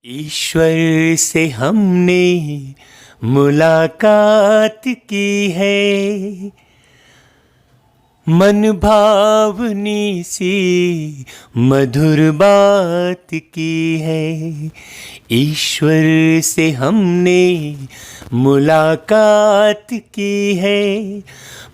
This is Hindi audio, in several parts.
ईश्वर से हमने मुलाकात की है, मन भावनी सी मधुर बात की है। ईश्वर से हमने मुलाकात की है,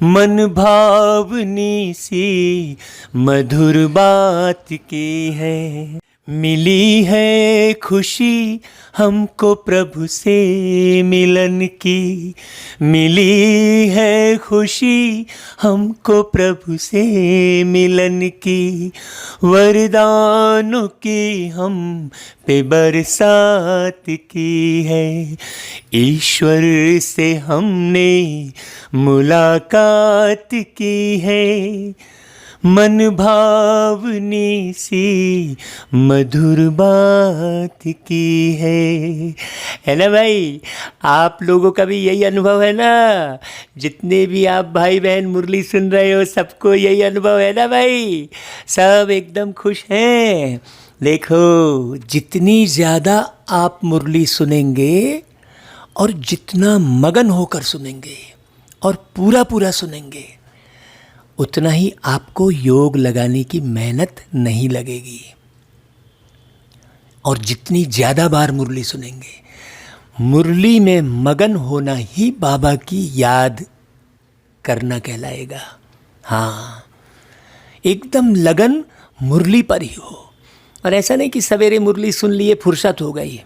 मन भावनी सी मधुर बात की है। मिली है खुशी हमको प्रभु से मिलन की, मिली है खुशी हमको प्रभु से मिलन की। वरदानों की हम पे बरसात की है, ईश्वर से हमने मुलाकात की है, मन भावनी सी मधुर बात की है ना भाई। आप लोगों का भी यही अनुभव है ना? जितने भी आप भाई बहन मुरली सुन रहे हो सबको यही अनुभव है ना भाई? सब एकदम खुश हैं। देखो, जितनी ज़्यादा आप मुरली सुनेंगे और जितना मगन होकर सुनेंगे और पूरा पूरा सुनेंगे, उतना ही आपको योग लगाने की मेहनत नहीं लगेगी। और जितनी ज़्यादा बार मुरली सुनेंगे, मुरली में मगन होना ही बाबा की याद करना कहलाएगा। हाँ, एकदम लगन मुरली पर ही हो। और ऐसा नहीं कि सवेरे मुरली सुन लिए फुर्सत हो गई।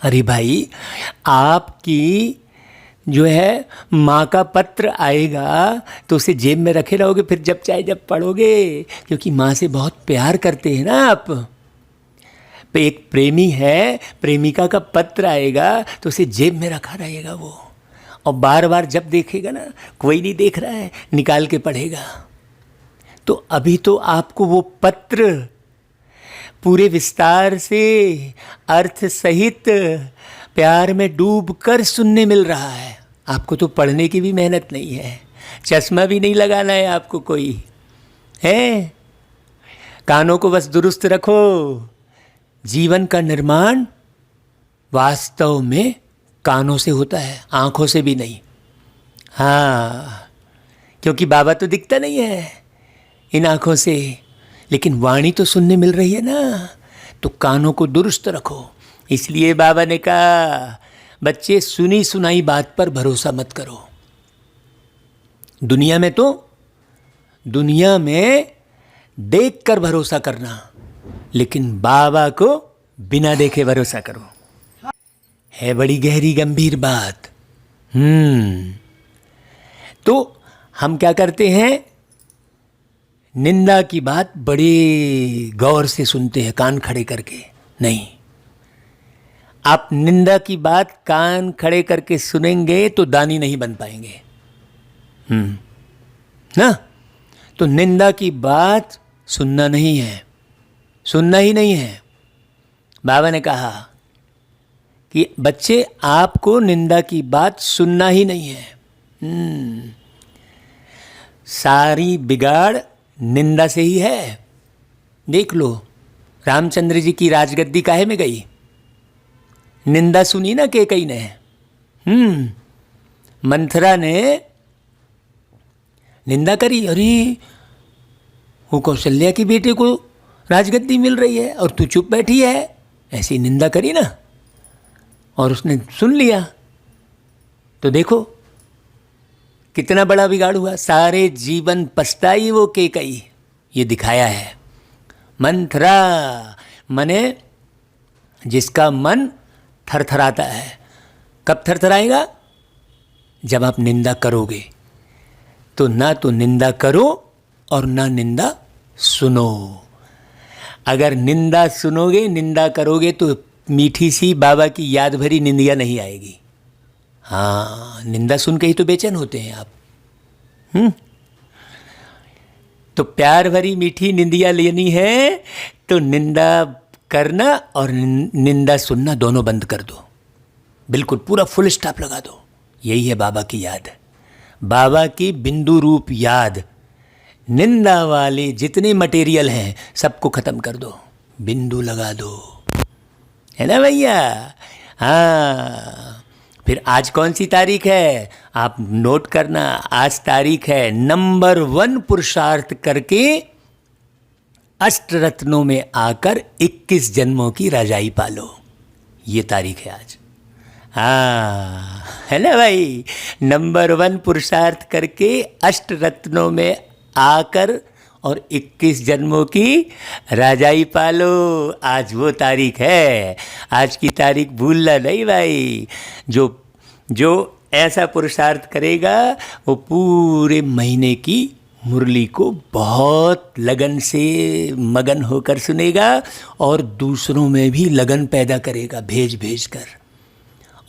अरे भाई, आपकी जो है माँ का पत्र आएगा तो उसे जेब में रखे रहोगे, फिर जब चाहे जब पढ़ोगे, क्योंकि माँ से बहुत प्यार करते हैं ना आप। तो एक प्रेमी है, प्रेमिका का पत्र आएगा तो उसे जेब में रखा रहेगा वो, और बार बार जब देखेगा ना, कोई नहीं देख रहा है, निकाल के पढ़ेगा। तो अभी तो आपको वो पत्र पूरे विस्तार से अर्थ सहित प्यार में डूबकर सुनने मिल रहा है। आपको तो पढ़ने की भी मेहनत नहीं है, चश्मा भी नहीं लगाना है आपको कोई है। कानों को बस दुरुस्त रखो। जीवन का निर्माण वास्तव में कानों से होता है, आँखों से भी नहीं। हाँ, क्योंकि बाबा तो दिखता नहीं है इन आँखों से, लेकिन वाणी तो सुनने मिल रही है ना। तो कानों को दुरुस्त रखो। इसलिए बाबा ने कहा, बच्चे सुनी सुनाई बात पर भरोसा मत करो। दुनिया में देख कर भरोसा करना, लेकिन बाबा को बिना देखे भरोसा करो। है बड़ी गहरी गंभीर बात। तो हम क्या करते हैं, निंदा की बात बड़े गौर से सुनते हैं, कान खड़े करके। नहीं, आप निंदा की बात कान खड़े करके सुनेंगे तो दानी नहीं बन पाएंगे ना। तो निंदा की बात सुनना नहीं है, सुनना ही नहीं है। बाबा ने कहा कि बच्चे, आपको निंदा की बात सुनना ही नहीं है। सारी बिगाड़ निंदा से ही है। देख लो, रामचंद्र जी की राजगद्दी काहे में गई? निंदा सुनी ना कैकेयी ने। मंथरा ने निंदा करी, अरे वो कौशल्या के बेटे को राजगद्दी मिल रही है और तू चुप बैठी है, ऐसी निंदा करी ना। और उसने सुन लिया तो देखो कितना बड़ा बिगाड़ हुआ। सारे जीवन पछताई वो कैकेयी, ये दिखाया है। मंथरा मने जिसका मन थरथराता है। कब थरथराएगा? जब आप निंदा करोगे। तो ना तो निंदा करो और ना निंदा सुनो। अगर निंदा सुनोगे, निंदा करोगे, तो मीठी सी बाबा की याद भरी निंदिया नहीं आएगी। हाँ, निंदा सुन के ही तो बेचैन होते हैं आप। तो प्यार भरी मीठी निंदिया लेनी है तो निंदा करना और निंदा सुनना दोनों बंद कर दो। बिल्कुल पूरा फुल स्टॉप लगा दो। यही है बाबा की याद, बाबा की बिंदु रूप याद। निंदा वाले जितने मटेरियल हैं सबको ख़त्म कर दो, बिंदु लगा दो। है ना भैया। हाँ, फिर आज कौन सी तारीख है आप नोट करना। आज तारीख है नंबर 1 पुरुषार्थ करके अष्टरत्नों में आकर 21 जन्मों की रजाई पालो, ये तारीख है आज। हाँ, है ना भाई, नंबर 1 पुरुषार्थ करके अष्टरत्नों में आकर और 21 जन्मों की रजाई पालो, आज वो तारीख है। आज की तारीख भूलना नहीं भाई। जो ऐसा पुरुषार्थ करेगा वो पूरे महीने की मुरली को बहुत लगन से मगन होकर सुनेगा और दूसरों में भी लगन पैदा करेगा भेज भेज कर।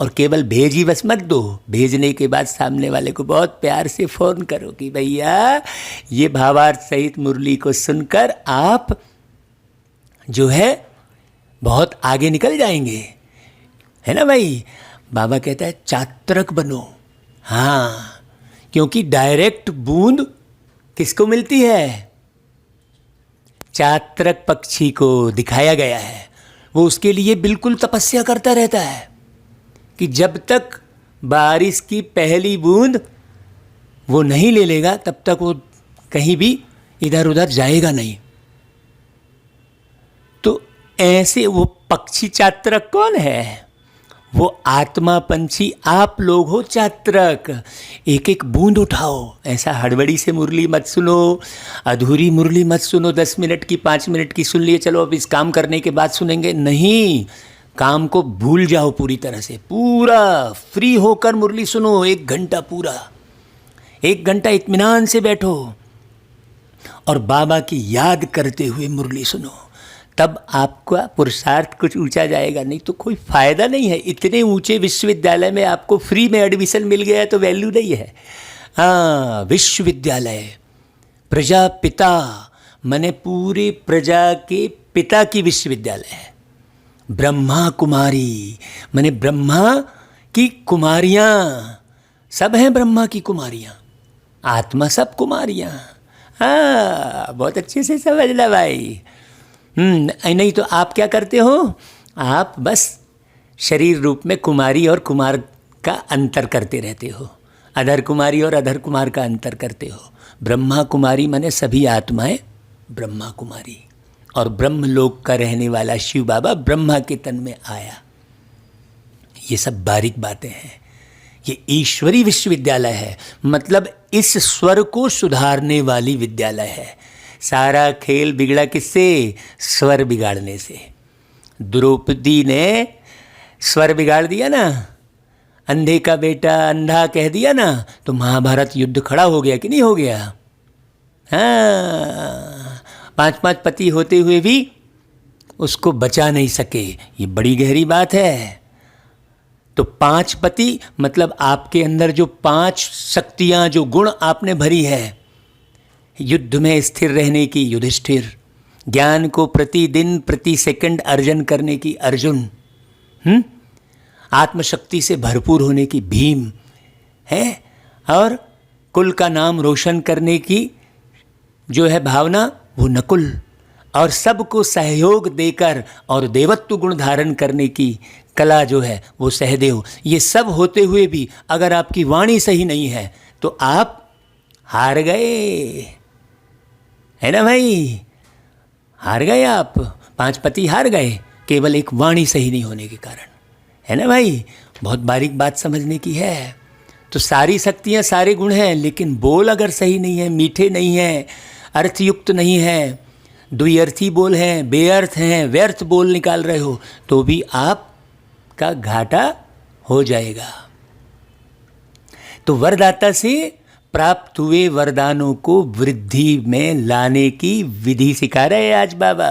और केवल भेज ही बस मत दो, भेजने के बाद सामने वाले को बहुत प्यार से फ़ोन करो कि भैया ये भावार्थ सहित मुरली को सुनकर आप जो है बहुत आगे निकल जाएंगे, है ना भाई। बाबा कहता है चात्रक बनो। हाँ, क्योंकि डायरेक्ट बूंद किसको मिलती है? चात्रक पक्षी को दिखाया गया है। वो उसके लिए बिल्कुल तपस्या करता रहता है कि जब तक बारिश की पहली बूंद वो नहीं ले लेगा तब तक वो कहीं भी इधर उधर जाएगा नहीं। तो ऐसे वो पक्षी चात्रक कौन है? वो आत्मा पंछी आप लोग हो चात्रक। एक एक बूंद उठाओ। ऐसा हड़बड़ी से मुरली मत सुनो, अधूरी मुरली मत सुनो, 10 मिनट की 5 मिनट की सुन लिए, चलो अब इस काम करने के बाद सुनेंगे, नहीं। काम को भूल जाओ पूरी तरह से, पूरा फ्री होकर मुरली सुनो। 1 घंटा पूरा, 1 घंटा इत्मीनान से बैठो और बाबा की याद करते हुए मुरली सुनो। तब आपका पुरुषार्थ कुछ ऊंचा जाएगा, नहीं तो कोई फ़ायदा नहीं है। इतने ऊंचे विश्वविद्यालय में आपको फ्री में एडमिशन मिल गया है तो वैल्यू नहीं है। हाँ, विश्वविद्यालय, प्रजापिता माने पूरे प्रजा के पिता की विश्वविद्यालय है। ब्रह्मा कुमारी माने ब्रह्मा की कुमारियाँ, सब हैं ब्रह्मा की कुमारियाँ, आत्मा सब कुमारियाँ। हाँ, बहुत अच्छे से समझना भाई। नहीं तो आप क्या करते हो? आप बस शरीर रूप में कुमारी और कुमार का अंतर करते रहते हो, अधर कुमारी और अधर कुमार का अंतर करते हो। ब्रह्मा कुमारी माने सभी आत्माएं ब्रह्मा कुमारी, और ब्रह्मलोक का रहने वाला शिव बाबा ब्रह्मा के तन में आया। ये सब बारीक बातें हैं। ये ईश्वरी विश्वविद्यालय है, मतलब इस स्वर को सुधारने वाली विद्यालय है। सारा खेल बिगड़ा किससे? स्वर बिगाड़ने से। द्रौपदी ने स्वर बिगाड़ दिया ना, अंधे का बेटा अंधा कह दिया ना, तो महाभारत युद्ध खड़ा हो गया कि नहीं हो गया? हाँ, 5 पति होते हुए भी उसको बचा नहीं सके। ये बड़ी गहरी बात है। तो 5 पति मतलब आपके अंदर जो 5 शक्तियाँ, जो गुण आपने भरी है, युद्ध में स्थिर रहने की युधिष्ठिर, ज्ञान को प्रतिदिन प्रति सेकंड अर्जन करने की अर्जुन, आत्मशक्ति से भरपूर होने की भीम है, और कुल का नाम रोशन करने की जो है भावना वो नकुल, और सबको सहयोग देकर और देवत्व गुण धारण करने की कला जो है वो सहदेव। ये सब होते हुए भी अगर आपकी वाणी सही नहीं है तो आप हार गए, है ना भाई, हार गए आप। 5 पति हार गए केवल एक वाणी सही नहीं होने के कारण, है ना भाई। बहुत बारीक बात समझने की है। तो सारी शक्तियाँ, सारे गुण हैं, लेकिन बोल अगर सही नहीं है, मीठे नहीं हैं, अर्थयुक्त नहीं है, द्विअर्थी बोल हैं, बेअर्थ हैं, व्यर्थ बोल निकाल रहे हो, तो भी आपका घाटा हो जाएगा। तो वरदाता से प्राप्त हुए वरदानों को वृद्धि में लाने की विधि सिखा रहे हैं आज बाबा।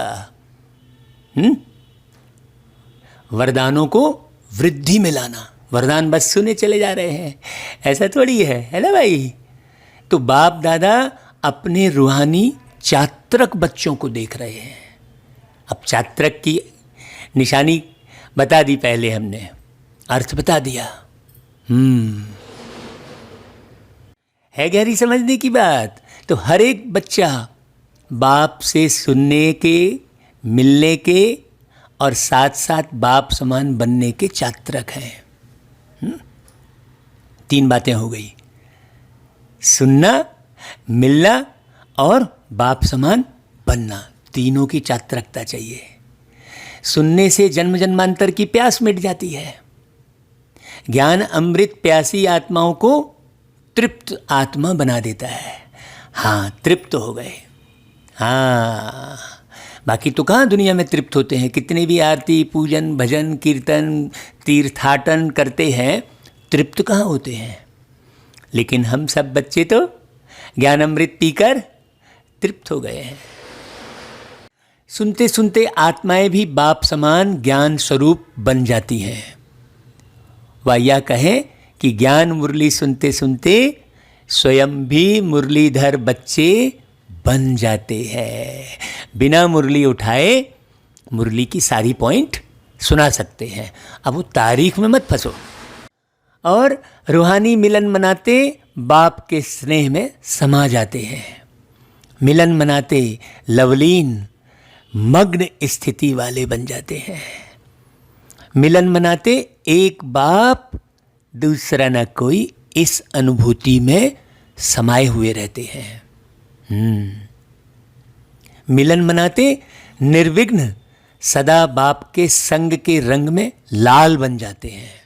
वरदानों को वृद्धि में लाना। वरदान बस सुने चले जा रहे हैं, ऐसा थोड़ी है ना भाई। तो बाप दादा अपने रूहानी चात्रक बच्चों को देख रहे हैं। अब चात्रक की निशानी बता दी पहले हमने, अर्थ बता दिया। है गहरी समझने की बात। तो हर एक बच्चा बाप से सुनने के, मिलने के और साथ साथ बाप समान बनने के चात्रक हैं। 3 बातें हो गई, सुनना, मिलना और बाप समान बनना, तीनों की चात्रकता चाहिए। सुनने से जन्म जन्मांतर की प्यास मिट जाती है। ज्ञान अमृत प्यासी आत्माओं को तृप्त आत्मा बना देता है। हाँ, तृप्त हो गए। हाँ, बाकी तो कहाँ दुनिया में तृप्त होते हैं, कितने भी आरती पूजन भजन कीर्तन तीर्थाटन करते हैं, तृप्त कहाँ होते हैं। लेकिन हम सब बच्चे तो ज्ञान अमृत पीकर तृप्त हो गए हैं। सुनते सुनते आत्माएं भी बाप समान ज्ञान स्वरूप बन जाती हैं। वह यह कहें कि ज्ञान मुरली सुनते सुनते स्वयं भी मुरलीधर बच्चे बन जाते हैं। बिना मुरली उठाए मुरली की सारी पॉइंट सुना सकते हैं। अब वो तारीख में मत फंसो। और रूहानी मिलन मनाते बाप के स्नेह में समा जाते हैं। मिलन मनाते लवलीन मग्न स्थिति वाले बन जाते हैं। मिलन मनाते एक बाप दूसरा न कोई, इस अनुभूति में समाये हुए रहते हैं। मिलन मनाते निर्विघ्न सदा बाप के संग के रंग में लाल बन जाते हैं।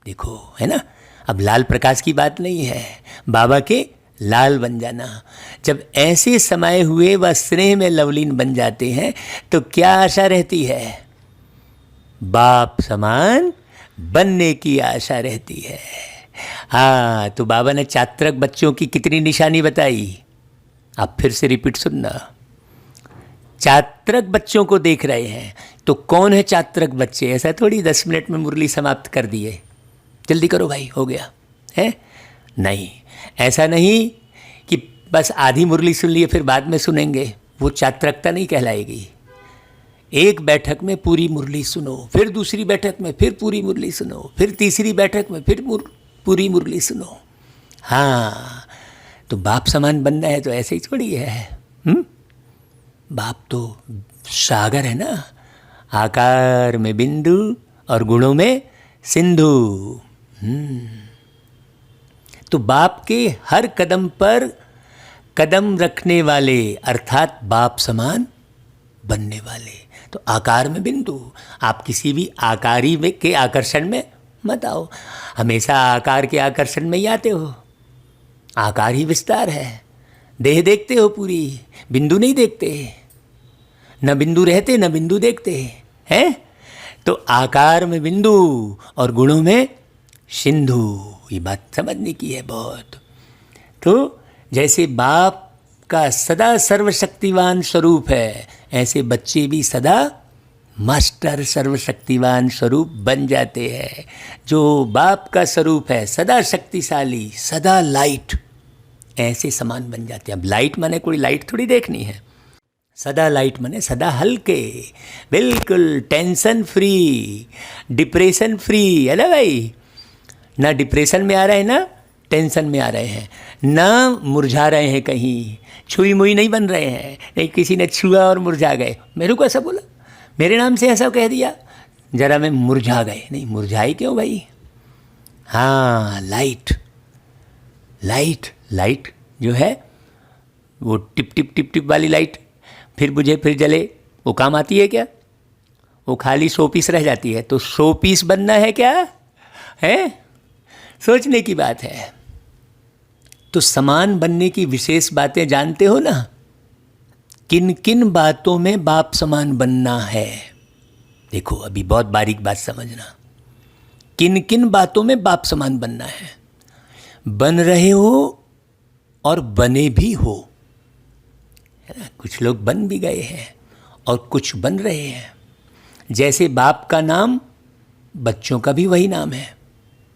देखो, है ना, अब लाल प्रकाश की बात नहीं है, बाबा के लाल बन जाना। जब ऐसे समाये हुए व स्नेह में लवलीन बन जाते हैं तो क्या आशा रहती है? बाप समान बनने की आशा रहती है। हाँ, तो बाबा ने चात्रक बच्चों की कितनी निशानी बताई, आप फिर से रिपीट सुनना। चात्रक बच्चों को देख रहे हैं, तो कौन है चात्रक बच्चे? ऐसा थोड़ी 10 मिनट में मुरली समाप्त कर दिए, जल्दी करो भाई हो गया है, नहीं। ऐसा नहीं कि बस आधी मुरली सुन लिए फिर बाद में सुनेंगे, वो चात्रकता नहीं कहलाएगी। एक बैठक में पूरी मुरली सुनो, फिर दूसरी बैठक में फिर पूरी मुरली सुनो, फिर तीसरी बैठक में फिर पूरी मुरली सुनो। हाँ, तो बाप समान बनना है तो ऐसे ही थोड़ी है। बाप तो सागर है ना, आकार में बिंदु और गुणों में सिंधु। तो बाप के हर कदम पर कदम रखने वाले अर्थात बाप समान बनने वाले। तो आकार में बिंदु, आप किसी भी आकारी के आकर्षण में मत आओ, हमेशा आकार के आकर्षण में ही आते हो। आकार ही विस्तार है, देह देखते हो पूरी, बिंदु नहीं देखते, न बिंदु रहते न बिंदु देखते हैं। तो आकार में बिंदु और गुणों में सिंधु, ये बात समझने की है बहुत। तो जैसे बाप का सदा सर्वशक्तिवान स्वरूप है, ऐसे बच्चे भी सदा मास्टर सर्वशक्तिवान स्वरूप बन जाते हैं। जो बाप का स्वरूप है सदा शक्तिशाली, सदा लाइट, ऐसे समान बन जाते हैं। अब लाइट माने कोई लाइट थोड़ी देखनी है, सदा लाइट माने सदा हल्के, बिल्कुल टेंशन फ्री, डिप्रेशन फ्री, है ना भाई। ना डिप्रेशन में आ रहे हैं ना टेंशन में आ रहे हैं, ना मुरझा रहे हैं, कहीं छुई मुई नहीं बन रहे हैं, नहीं किसी ने छुआ और मुरझा गए। मेरे को ऐसा बोला, मेरे नाम से ऐसा कह दिया, जरा मैं मुरझा गए, नहीं मुरझाए क्यों भाई। हाँ, लाइट लाइट लाइट जो है वो टिप टिप टिप टिप वाली लाइट फिर बुझे फिर जले, वो काम आती है क्या? वो खाली 100 पीस रह जाती है। तो 100 पीस बनना है क्या है, सोचने की बात है। तो समान बनने की विशेष बातें जानते हो ना, किन किन बातों में बाप समान बनना है। देखो अभी बहुत बारीक बात समझना, किन किन बातों में बाप समान बनना है। बन रहे हो और बने भी हो, है ना। कुछ लोग बन भी गए हैं और कुछ बन रहे हैं। जैसे बाप का नाम, बच्चों का भी वही नाम है।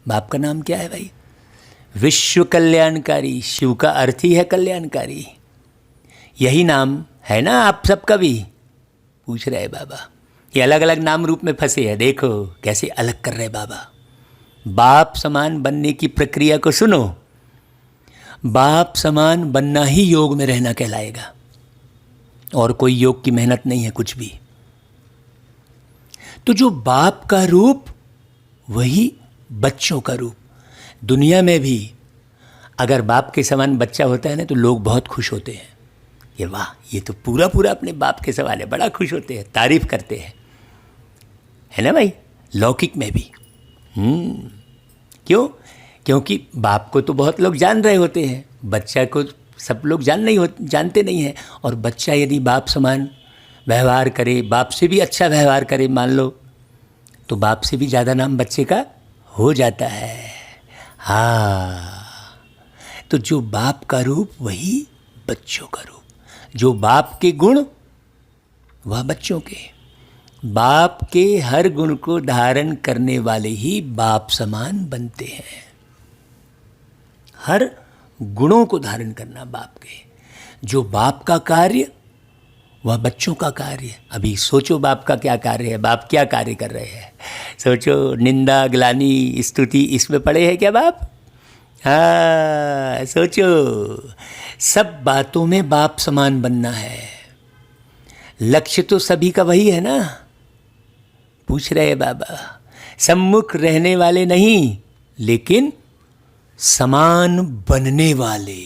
बाप का नाम क्या है भाई? विश्व कल्याणकारी। शिव का अर्थ ही है कल्याणकारी। यही नाम है ना आप सबका भी? पूछ रहे बाबा, ये अलग अलग नाम रूप में फंसे हैं, देखो कैसे अलग कर रहे बाबा। बाप समान बनने की प्रक्रिया को सुनो। बाप समान बनना ही योग में रहना कहलाएगा, और कोई योग की मेहनत नहीं है कुछ भी। तो जो बाप का रूप वही बच्चों का रूप। दुनिया में भी अगर बाप के समान बच्चा होता है ना तो लोग बहुत खुश होते हैं, ये वाह ये तो पूरा पूरा अपने बाप के समान है, बड़ा खुश होते हैं, तारीफ करते हैं, है ना भाई। लौकिक में भी क्यों? क्योंकि बाप को तो बहुत लोग जान रहे होते हैं, बच्चा को सब लोग जानते नहीं हैं। और बच्चा यदि बाप समान व्यवहार करे, बाप से भी अच्छा व्यवहार करे मान लो, तो बाप से भी ज़्यादा नाम बच्चे का हो जाता है। हाँ, तो जो बाप का रूप वही बच्चों का रूप, जो बाप के गुण वह बच्चों के। बाप के हर गुण को धारण करने वाले ही बाप समान बनते हैं। हर गुणों को धारण करना बाप के। जो बाप का कार्य वह बच्चों का कार्य। अभी सोचो बाप का क्या कार्य है, बाप क्या कार्य कर रहे हैं, सोचो। निंदा, ग्लानि, स्तुति इसमें पड़े हैं क्या बाप? हाँ, सोचो। सब बातों में बाप समान बनना है। लक्ष्य तो सभी का वही है ना। पूछ रहे बाबा, सम्मुख रहने वाले नहीं लेकिन समान बनने वाले।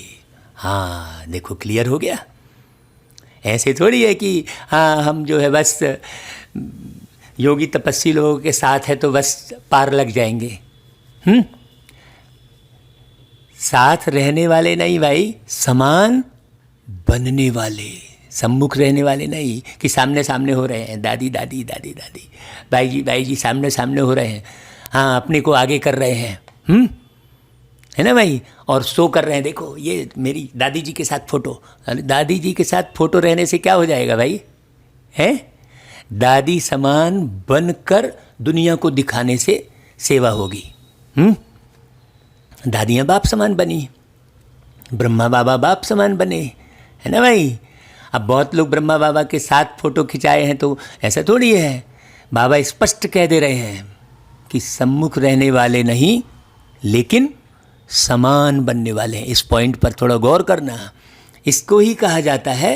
हाँ देखो, क्लियर हो गया। ऐसे थोड़ी है कि हाँ हम जो है बस योगी तपस्वी लोगों के साथ है तो बस पार लग जाएंगे। साथ रहने वाले नहीं भाई, समान बनने वाले। सम्मुख रहने वाले नहीं कि सामने सामने हो रहे हैं, दादी दादी दादी दादी, भाई जी सामने सामने हो रहे हैं, हाँ अपने को आगे कर रहे हैं, है ना भाई। और शो कर रहे हैं, देखो ये मेरी दादी जी के साथ फोटो। दादी जी के साथ फोटो रहने से क्या हो जाएगा भाई? है दादी समान बनकर दुनिया को दिखाने से सेवा होगी। दादियाँ बाप समान बनी, ब्रह्मा बाबा बाप समान बने, है ना भाई। अब बहुत लोग ब्रह्मा बाबा के साथ फोटो खिंचाए हैं तो ऐसा थोड़ी है। बाबा स्पष्ट कह दे रहे हैं कि सम्मुख रहने वाले नहीं लेकिन समान बनने वाले हैं। इस पॉइंट पर थोड़ा गौर करना। इसको ही कहा जाता है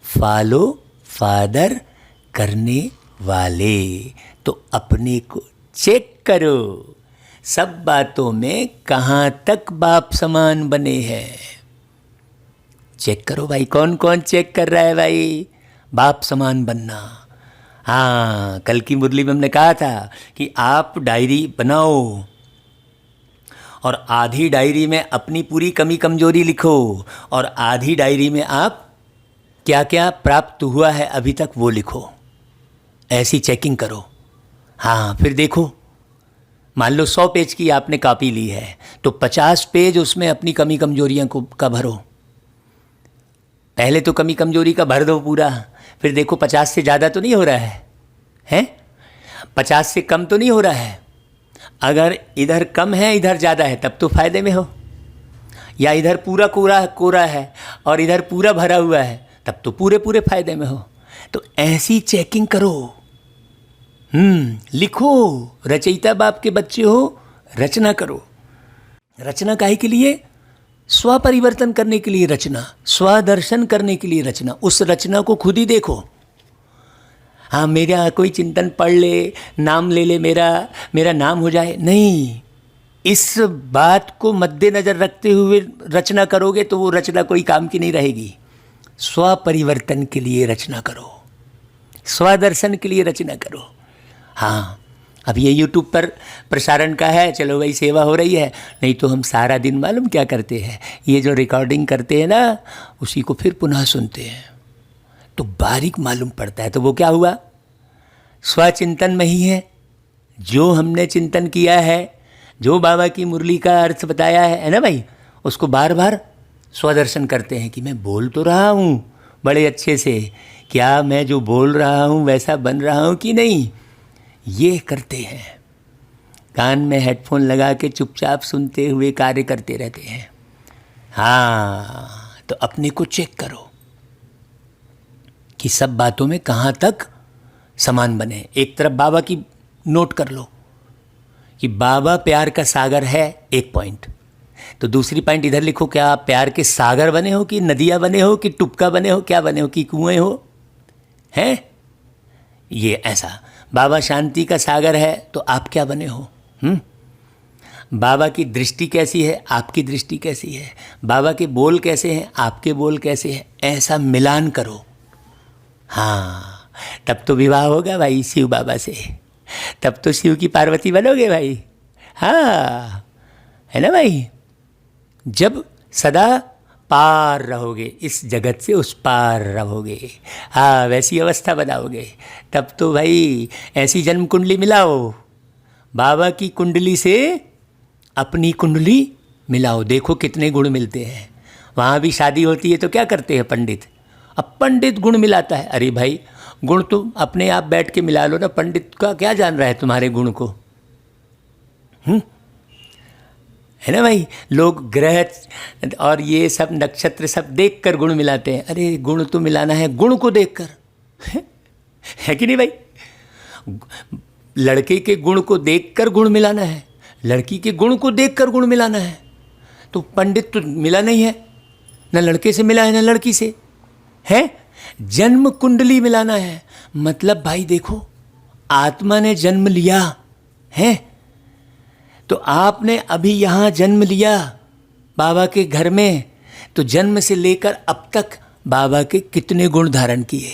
फॉलो फादर करने वाले। तो अपने को चेक करो, सब बातों में कहाँ तक बाप समान बने हैं। चेक करो भाई, कौन कौन चेक कर रहा है भाई बाप समान बनना। हाँ, कल की मुरली में हमने कहा था कि आप डायरी बनाओ और आधी डायरी में अपनी पूरी कमी कमजोरी लिखो और आधी डायरी में आप क्या क्या प्राप्त हुआ है अभी तक वो लिखो। ऐसी चेकिंग करो। हाँ, फिर देखो, मान लो 100 पेज की आपने कॉपी ली है तो 50 पेज उसमें अपनी कमी कमजोरियाँ का भरो। पहले तो कमी कमजोरी का भर दो पूरा, फिर देखो 50 से ज़्यादा तो नहीं हो रहा है, हैं? 50 से कम तो नहीं हो रहा है। अगर इधर कम है इधर ज़्यादा है तब तो फ़ायदे में हो, या इधर पूरा कोरा कोरा है और इधर पूरा भरा हुआ है तब तो पूरे पूरे फ़ायदे में हो। तो ऐसी चेकिंग करो। लिखो, रचयिता बाप के बच्चे हो, रचना करो। रचना काहे के लिए? स्व परिवर्तन करने के लिए रचना, स्वदर्शन करने के लिए रचना। उस रचना को खुद ही देखो। हाँ, मेरा कोई चिंतन पढ़ ले, नाम ले ले, मेरा नाम हो जाए, नहीं। इस बात को मद्देनज़र रखते हुए रचना करोगे तो वो रचना कोई काम की नहीं रहेगी। स्व परिवर्तन के लिए रचना करो, स्वदर्शन के लिए रचना करो। हाँ, अब ये YouTube पर प्रसारण का है, चलो भाई सेवा हो रही है, नहीं तो हम सारा दिन मालूम क्या करते हैं, ये जो रिकॉर्डिंग करते हैं ना उसी को फिर पुनः सुनते हैं तो बारीक मालूम पड़ता है। तो वो क्या हुआ? स्वचिंतन में ही है। जो हमने चिंतन किया है, जो बाबा की मुरली का अर्थ बताया है ना भाई, उसको बार बार स्वदर्शन करते हैं कि मैं बोल तो रहा हूँ बड़े अच्छे से, क्या मैं जो बोल रहा हूँ वैसा बन रहा हूँ कि नहीं, ये करते हैं। कान में हेडफोन लगा के चुपचाप सुनते हुए कार्य करते रहते हैं। हाँ, तो अपने को चेक करो कि सब बातों में कहाँ तक समान बने। एक तरफ बाबा की नोट कर लो कि बाबा प्यार का सागर है, एक पॉइंट। तो दूसरी पॉइंट इधर लिखो, क्या आप प्यार के सागर बने हो कि नदियाँ बने हो कि टुपका बने हो, क्या बने हो कि कुएँ हो, हैं? ये ऐसा बाबा शांति का सागर है तो आप क्या बने हो? बाबा की दृष्टि कैसी है, आपकी दृष्टि कैसी है, बाबा के बोल कैसे हैं, आपके बोल कैसे हैं, ऐसा मिलान करो। हाँ, तब तो विवाह होगा भाई शिव बाबा से, तब तो शिव की पार्वती बनोगे भाई। हाँ, है ना भाई? जब सदा पार रहोगे, इस जगत से उस पार रहोगे, हाँ वैसी अवस्था बनाओगे, तब तो भाई ऐसी जन्म कुंडली मिलाओ, बाबा की कुंडली से अपनी कुंडली मिलाओ, देखो कितने गुण मिलते हैं। वहाँ भी शादी होती है तो क्या करते हैं पंडित? अब पंडित गुण मिलाता है। अरे भाई गुण तुम अपने आप बैठ के मिला लो ना, पंडित का क्या जान रहा है तुम्हारे गुण को? है ना भाई? लोग ग्रह और ये सब नक्षत्र सब देखकर गुण मिलाते हैं। अरे गुण तो मिलाना है गुण को देखकर, है कि नहीं भाई? लड़के के गुण को देखकर गुण मिलाना है, लड़की के गुण को देखकर गुण मिलाना है। तो पंडित तो मिला नहीं है, न लड़के से मिला है न लड़की से, है जन्म कुंडली मिलाना है। मतलब भाई देखो, आत्मा ने जन्म लिया है तो आपने अभी यहाँ जन्म लिया बाबा के घर में, तो जन्म से लेकर अब तक बाबा के कितने गुण धारण किए।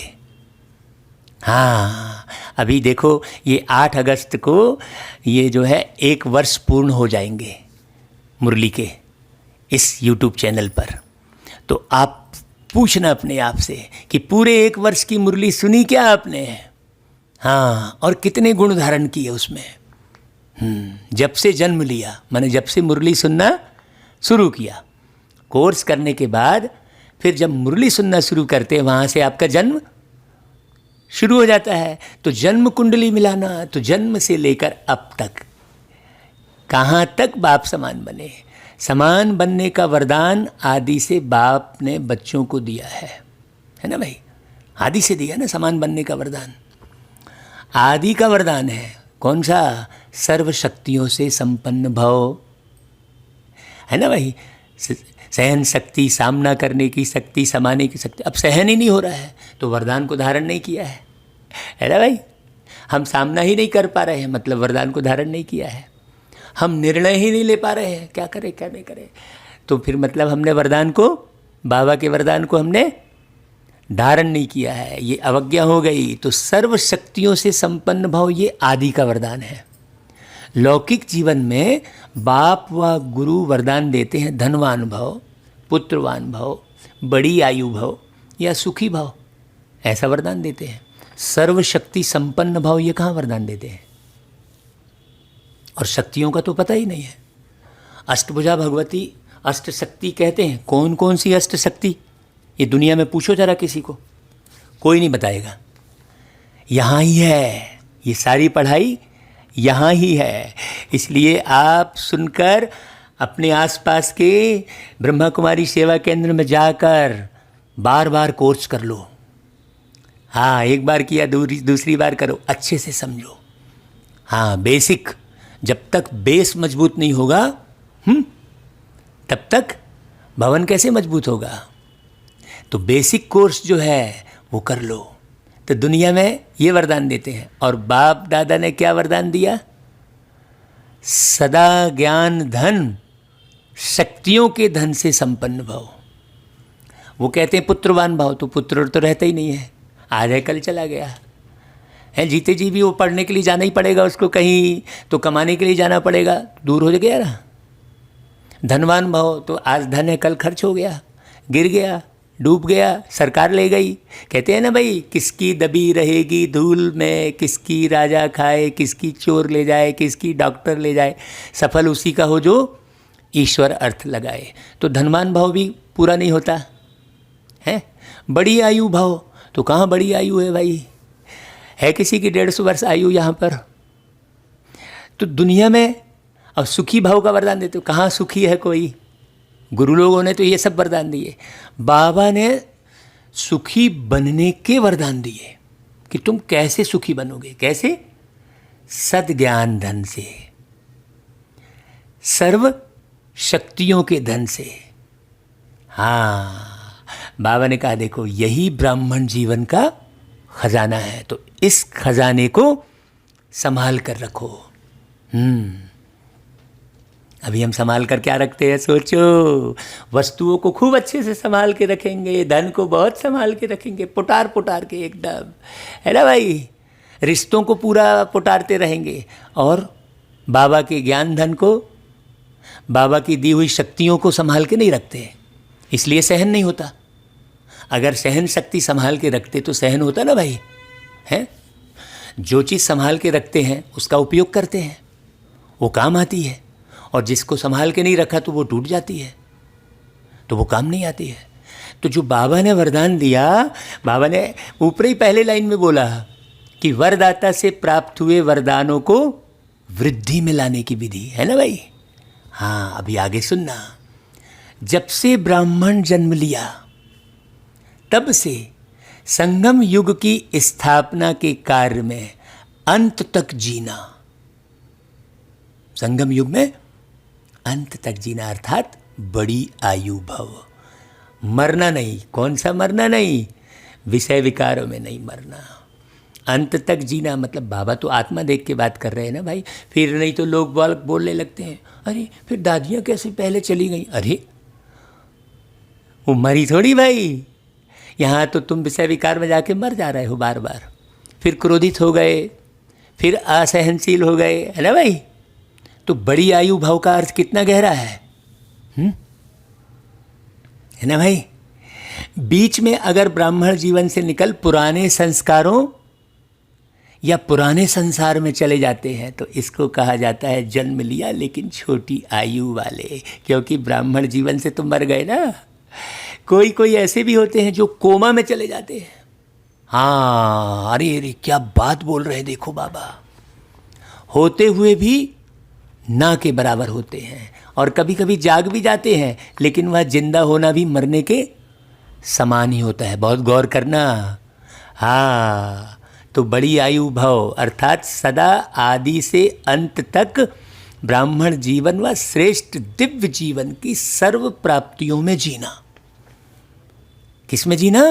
हाँ, अभी देखो ये 8 अगस्त को ये जो है 1 वर्ष पूर्ण हो जाएंगे मुरली के इस YouTube चैनल पर। तो आप पूछना अपने आप से कि पूरे 1 वर्ष की मुरली सुनी क्या आपने? हाँ, और कितने गुण धारण किए उसमें। जब से जन्म लिया, मैंने जब से मुरली सुनना शुरू किया, कोर्स करने के बाद फिर जब मुरली सुनना शुरू करते हैं वहाँ से आपका जन्म शुरू हो जाता है। तो जन्म कुंडली मिलाना, तो जन्म से लेकर अब तक कहाँ तक बाप समान बने। समान बनने का वरदान आदि से बाप ने बच्चों को दिया है ना भाई? आदि से दिया ना समान बनने का वरदान, आदि का वरदान है। कौन सा? सर्व शक्तियों से संपन्न भव, है ना भाई? सहन शक्ति, सामना करने की शक्ति, समाने की शक्ति। अब सहन ही नहीं हो रहा है तो वरदान को धारण नहीं किया है ना भाई? हम सामना ही नहीं कर पा रहे हैं, मतलब वरदान को धारण नहीं किया है। हम निर्णय ही नहीं ले पा रहे हैं, क्या करें क्या नहीं करें, तो फिर मतलब हमने वरदान को, बाबा के वरदान को हमने धारण नहीं किया है, ये अवज्ञा हो गई। तो सर्व शक्तियों से संपन्न भव ये आदि का वरदान है। लौकिक जीवन में बाप व गुरु वरदान देते हैं धनवान भव, पुत्रवान भव, बड़ी आयु भव या सुखी भव, ऐसा वरदान देते हैं। सर्व शक्ति संपन्न भव ये कहाँ वरदान देते हैं? और शक्तियों का तो पता ही नहीं है। अष्टभुजा भगवती अष्ट शक्ति कहते हैं। कौन कौन सी अष्ट शक्ति ये दुनिया में पूछो जरा किसी को, कोई नहीं बताएगा। यहाँ ही है, ये सारी पढ़ाई यहाँ ही है। इसलिए आप सुनकर अपने आसपास के ब्रह्मा कुमारी सेवा केंद्र में जाकर बार बार कोर्स कर लो। हाँ, एक बार किया दूसरी बार करो, अच्छे से समझो। हाँ, बेसिक, जब तक बेस मजबूत नहीं होगा तब तक भवन कैसे मजबूत होगा? तो बेसिक कोर्स जो है वो कर लो। तो दुनिया में ये वरदान देते हैं। और बाप दादा ने क्या वरदान दिया? सदा ज्ञान धन शक्तियों के धन से संपन्न भव। वो कहते हैं पुत्रवान भाव, तो पुत्र तो रहता ही नहीं है, आज है कल चला गया है। जीते जी भी वो पढ़ने के लिए जाना ही पड़ेगा उसको, कहीं तो कमाने के लिए जाना पड़ेगा, दूर हो गया ना। धनवान भाव तो आज धन है कल खर्च हो गया, गिर गया, डूब गया, सरकार ले गई। कहते हैं ना भाई, किसकी दबी रहेगी धूल में, किसकी राजा खाए, किसकी चोर ले जाए, किसकी डॉक्टर ले जाए, सफल उसी का हो जो ईश्वर अर्थ लगाए। तो धनवान भाव भी पूरा नहीं होता है। बड़ी आयु भाव, तो कहाँ बड़ी आयु है भाई? है किसी की 150 वर्ष आयु यहाँ पर? तो दुनिया में अब सुखी भाव का वरदान देते हो, कहाँ सुखी है कोई? गुरु लोगों ने तो ये सब वरदान दिए। बाबा ने सुखी बनने के वरदान दिए कि तुम कैसे सुखी बनोगे, कैसे? सद्ज्ञान धन से, सर्व शक्तियों के धन से। हाँ, बाबा ने कहा देखो यही ब्राह्मण जीवन का खजाना है, तो इस खजाने को संभाल कर रखो। अभी हम संभाल कर क्या रखते हैं, सोचो। वस्तुओं को खूब अच्छे से संभाल के रखेंगे, धन को बहुत संभाल के रखेंगे, पुटार पुटार के एकदम, है ना भाई। रिश्तों को पूरा पुटारते रहेंगे, और बाबा के ज्ञान धन को, बाबा की दी हुई शक्तियों को संभाल के नहीं रखते, इसलिए सहन नहीं होता। अगर सहन शक्ति संभाल के रखते तो सहन होता ना भाई, हैं। जो चीज़ संभाल के रखते हैं उसका उपयोग करते हैं, वो काम आती है, और जिसको संभाल के नहीं रखा तो वो टूट जाती है, तो वो काम नहीं आती है। तो जो बाबा ने वरदान दिया, बाबा ने ऊपर ही पहले लाइन में बोला कि वरदाता से प्राप्त हुए वरदानों को वृद्धि में लाने की विधि, है ना भाई। हाँ, अभी आगे सुनना। जब से ब्राह्मण जन्म लिया तब से संगम युग की स्थापना के कार्य में अंत तक जीना। संगम युग में अंत तक जीना अर्थात बड़ी आयु भव, मरना नहीं। कौन सा मरना नहीं, विषय विकारों में नहीं मरना, अंत तक जीना। मतलब बाबा तो आत्मा देख के बात कर रहे हैं ना भाई। फिर नहीं तो लोग बोलने लगते हैं, अरे फिर दादियाँ कैसे पहले चली गई। अरे वो मरी थोड़ी भाई, यहाँ तो तुम विषय विकार में जाके मर जा रहे हो बार बार। फिर क्रोधित हो गए, फिर असहनशील हो गए, है ना भाई। तो बड़ी आयु भाव का अर्थ कितना गहरा है ना भाई। बीच में अगर ब्राह्मण जीवन से निकल पुराने संस्कारों या पुराने संसार में चले जाते हैं तो इसको कहा जाता है जन्म लिया लेकिन छोटी आयु वाले, क्योंकि ब्राह्मण जीवन से तो मर गए ना। कोई कोई ऐसे भी होते हैं जो कोमा में चले जाते हैं। हाँ, अरे अरे क्या बात बोल रहे हैं, देखो बाबा। होते हुए भी ना के बराबर होते हैं, और कभी कभी जाग भी जाते हैं, लेकिन वह जिंदा होना भी मरने के समान ही होता है। बहुत गौर करना। हाँ, तो बड़ी आयु भव अर्थात सदा आदि से अंत तक ब्राह्मण जीवन व श्रेष्ठ दिव्य जीवन की सर्व प्राप्तियों में जीना। किस में जीना,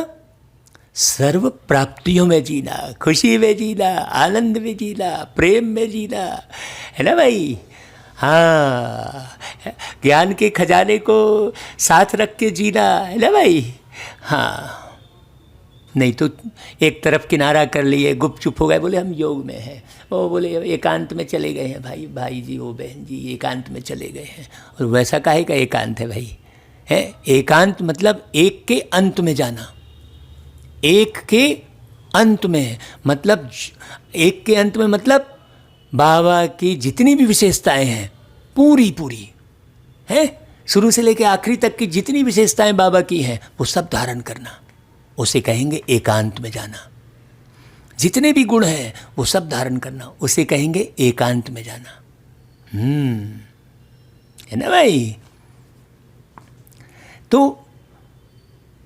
सर्व प्राप्तियों में जीना, खुशी में जीना, आनंद में जीना, प्रेम में जीना, है ना भाई। हाँ, ज्ञान के खजाने को साथ रख के जीना, है ना भाई। हाँ, नहीं तो एक तरफ किनारा कर लिए, गुपचुप हो गए, बोले हम योग में हैं, वो बोले एकांत में चले गए हैं भाई जी, वो बहन जी एकांत में चले गए हैं। और वैसा काहे का एकांत है भाई, है। एकांत मतलब एक के अंत में जाना, एक के अंत में, मतलब एक के अंत में मतलब बाबा की जितनी भी विशेषताएं हैं पूरी पूरी हैं, शुरू से लेकर आखिरी तक की जितनी विशेषताएं बाबा की हैं वो सब धारण करना, उसे कहेंगे एकांत में जाना। जितने भी गुण हैं वो सब धारण करना, उसे कहेंगे एकांत में जाना। है ना भाई। तो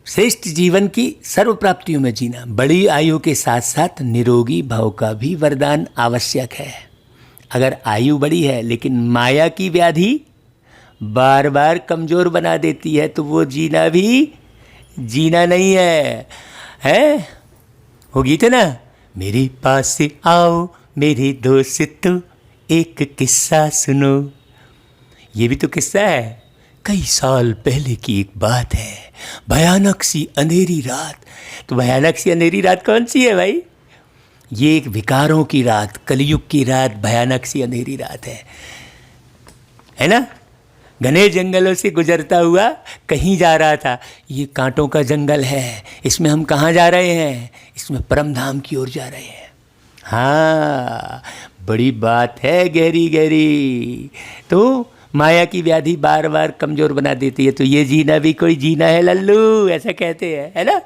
श्रेष्ठ जीवन की सर्व प्राप्तियों में जीना, बड़ी आयु के साथ साथ निरोगी भाव का भी वरदान आवश्यक है। अगर आयु बड़ी है लेकिन माया की व्याधि बार बार कमज़ोर बना देती है तो वो जीना भी जीना नहीं है, है। वो गीत है ना, मेरे पास आओ मेरे दोस्त एक किस्सा सुनो। ये भी तो किस्सा है, कई साल पहले की एक बात है। भयानक सी अंधेरी रात। तो भयानक सी अंधेरी रात कौन सी है भाई, ये एक विकारों की रात, कलयुग की रात, भयानक सी अंधेरी रात है ना। घने जंगलों से गुजरता हुआ कहीं जा रहा था। ये कांटों का जंगल है, इसमें हम कहाँ जा रहे हैं, इसमें परम धाम की ओर जा रहे हैं। हाँ, बड़ी बात है, गहरी गहरी। तो माया की व्याधि बार बार कमज़ोर बना देती है, तो ये जीना भी कोई जीना है लल्लू, ऐसा कहते हैं, है ना।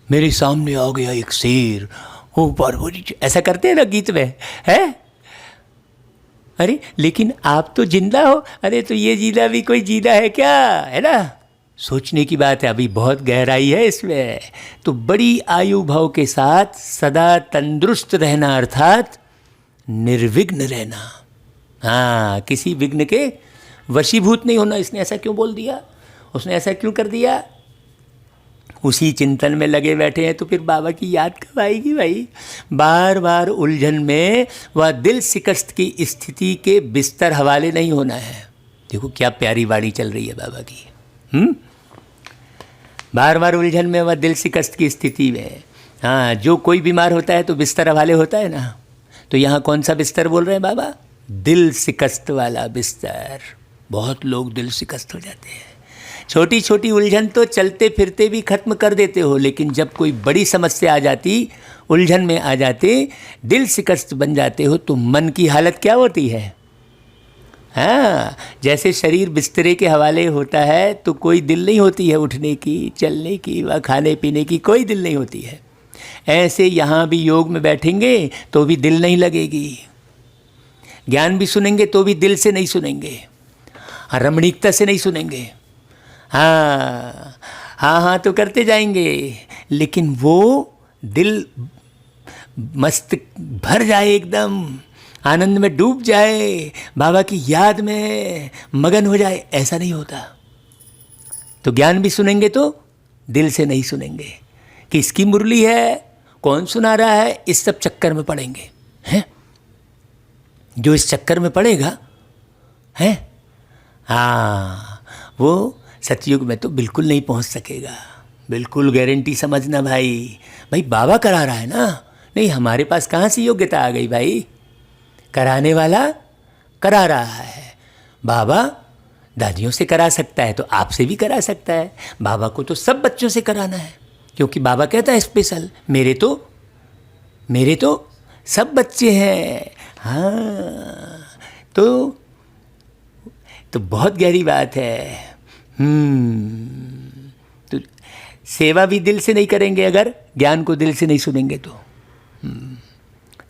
मेरे सामने आ गया एक शेर, ऊपर ऐसा करते हैं ना गीत में, है। अरे लेकिन आप तो जिंदा हो, अरे तो ये जीना भी कोई जीना है क्या, है ना। सोचने की बात है, अभी बहुत गहराई है इसमें। तो बड़ी आयु भाव के साथ सदा तंदुरुस्त रहना अर्थात निर्विघ्न रहना। हाँ, किसी विघ्न के वशीभूत नहीं होना। इसने ऐसा क्यों बोल दिया, उसने ऐसा क्यों कर दिया, उसी चिंतन में लगे बैठे हैं तो फिर बाबा की याद कब आएगी भाई। बार बार उलझन में वह दिल शिकस्त की स्थिति के बिस्तर हवाले नहीं होना है। देखो क्या प्यारी वाणी चल रही है बाबा की। बार बार उलझन में वह दिल शिकस्त की स्थिति में। हाँ, जो कोई बीमार होता है तो बिस्तर हवाले होता है ना, तो यहाँ कौन सा बिस्तर बोल रहे हैं बाबा? दिल शिकस्त वाला बिस्तर। बहुत लोग दिल शिकस्त हो जाते हैं। छोटी छोटी उलझन तो चलते फिरते भी खत्म कर देते हो, लेकिन जब कोई बड़ी समस्या आ जाती, उलझन में आ जाते, दिल शिकस्त बन जाते हो, तो मन की हालत क्या होती है? हाँ, जैसे शरीर बिस्तरे के हवाले होता है तो कोई दिल नहीं होती है उठने की, चलने की, व खाने पीने की कोई दिल नहीं होती है। ऐसे यहाँ भी योग में बैठेंगे तो भी दिल नहीं लगेगी, ज्ञान भी सुनेंगे तो भी दिल से नहीं सुनेंगे, रमणीकता से नहीं सुनेंगे। हाँ हाँ हाँ तो करते जाएंगे, लेकिन वो दिल मस्त भर जाए, एकदम आनंद में डूब जाए, बाबा की याद में मगन हो जाए, ऐसा नहीं होता। तो ज्ञान भी सुनेंगे तो दिल से नहीं सुनेंगे। किसकी मुरली है, कौन सुना रहा है, इस सब चक्कर में पड़ेंगे हैं। जो इस चक्कर में पड़ेगा हैं, हाँ, वो सतयुग में तो बिल्कुल नहीं पहुंच सकेगा। बिल्कुल गारंटी समझना भाई। भाई बाबा करा रहा है ना, नहीं हमारे पास कहाँ से योग्यता आ गई भाई? कराने वाला करा रहा है। बाबा दादियों से करा सकता है तो आपसे भी करा सकता है। बाबा को तो सब बच्चों से कराना है, क्योंकि बाबा कहता है स्पेशल, मेरे तो सब बच्चे हैं। हाँ, तो बहुत गहरी बात है। तो सेवा भी दिल से नहीं करेंगे अगर ज्ञान को दिल से नहीं सुनेंगे तो।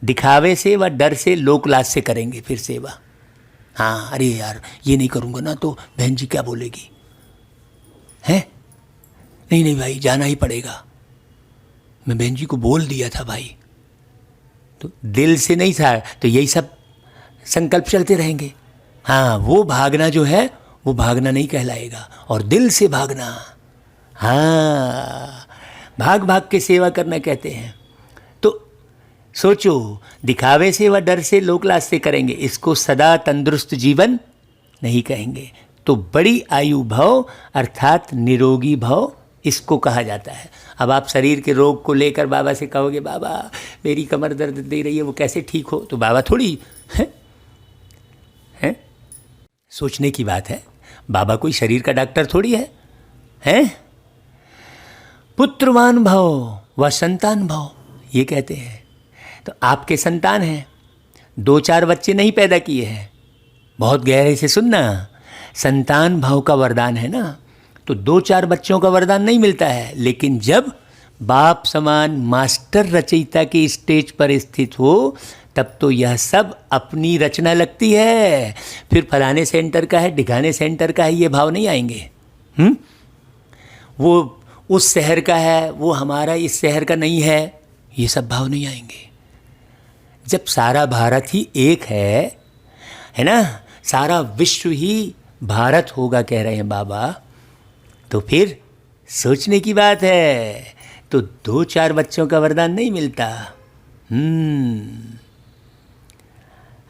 दिखावे से व डर से, लोक लाज से करेंगे फिर सेवा। हाँ, अरे यार ये नहीं करूँगा ना तो बहन जी क्या बोलेगी, हैं? नहीं नहीं भाई जाना ही पड़ेगा, मैं बहन जी को बोल दिया था भाई। तो दिल से नहीं था तो यही सब संकल्प चलते रहेंगे। हाँ, वो भागना जो है वो भागना नहीं कहलाएगा, और दिल से भागना, हाँ, भाग भाग के सेवा करना कहते हैं। तो सोचो, दिखावे से व डर से, लोक लाज से करेंगे, इसको सदा तंदुरुस्त जीवन नहीं कहेंगे। तो बड़ी आयु भव अर्थात निरोगी भव इसको कहा जाता है। अब आप शरीर के रोग को लेकर बाबा से कहोगे बाबा मेरी कमर दर्द दे रही है, वो कैसे ठीक हो, तो बाबा थोड़ी है? सोचने की बात है। बाबा कोई शरीर का डॉक्टर थोड़ी है, हैं? पुत्रवान भव व संतान भव ये कहते हैं। तो आपके संतान हैं, 2-4 बच्चे नहीं पैदा किए हैं। बहुत गहरे से सुनना, संतान भव का वरदान है ना, तो 2-4 बच्चों का वरदान नहीं मिलता है, लेकिन जब बाप समान मास्टर रचयिता की स्टेज पर स्थित हो तब तो यह सब अपनी रचना लगती है। फिर फलाने सेंटर का है, ढिकाने सेंटर का है, ये भाव नहीं आएंगे। वो उस शहर का है, वो हमारा इस शहर का नहीं है, ये सब भाव नहीं आएंगे। जब सारा भारत ही एक है ना, सारा विश्व ही भारत होगा कह रहे हैं बाबा, तो फिर सोचने की बात है। तो 2-4 बच्चों का वरदान नहीं मिलता।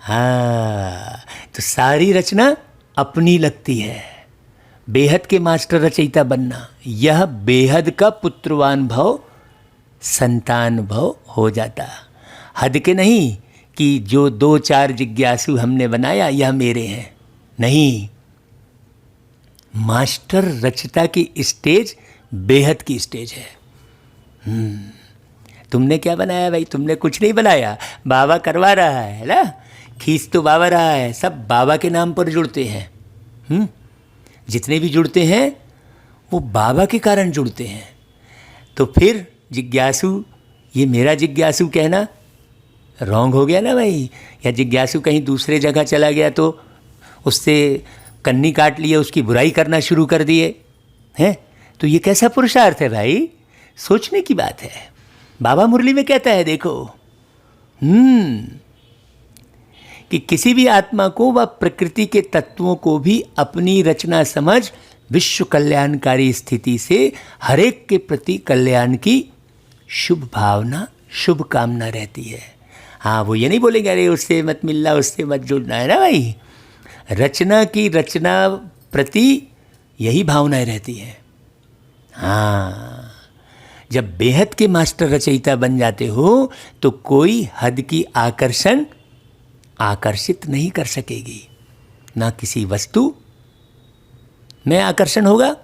हाँ, तो सारी रचना अपनी लगती है। बेहद के मास्टर रचयिता बनना, यह बेहद का पुत्रवान भव संतान भव हो जाता। हद के नहीं कि जो 2-4 जिज्ञासु हमने बनाया यह मेरे हैं, नहीं, मास्टर रचयिता की स्टेज बेहद की स्टेज है। तुमने क्या बनाया भाई? तुमने कुछ नहीं बनाया, बाबा करवा रहा है ना, खींच तो बाबा रहा है, सब बाबा के नाम पर जुड़ते हैं। जितने भी जुड़ते हैं वो बाबा के कारण जुड़ते हैं। तो फिर जिज्ञासु, ये मेरा जिज्ञासु कहना रॉन्ग हो गया ना भाई। या जिज्ञासु कहीं दूसरे जगह चला गया तो उससे कन्नी काट लिए, उसकी बुराई करना शुरू कर दिए हैं, तो ये कैसा पुरुषार्थ है भाई? सोचने की बात है। बाबा मुरली में कहता है देखो, कि किसी भी आत्मा को व प्रकृति के तत्वों को भी अपनी रचना समझ विश्व कल्याणकारी स्थिति से हर एक के प्रति कल्याण की शुभ भावना, शुभ कामना रहती है। हाँ, वो ये नहीं बोलेंगे अरे उससे मत मिलना, उससे मत जुड़ना, है ना भाई। रचना की रचना प्रति यही भावनाएं रहती हैं। हाँ, जब बेहद के मास्टर रचयिता बन जाते हो तो कोई हद की आकर्षण आकर्षित नहीं कर सकेगी। ना किसी वस्तु में आकर्षण होगा,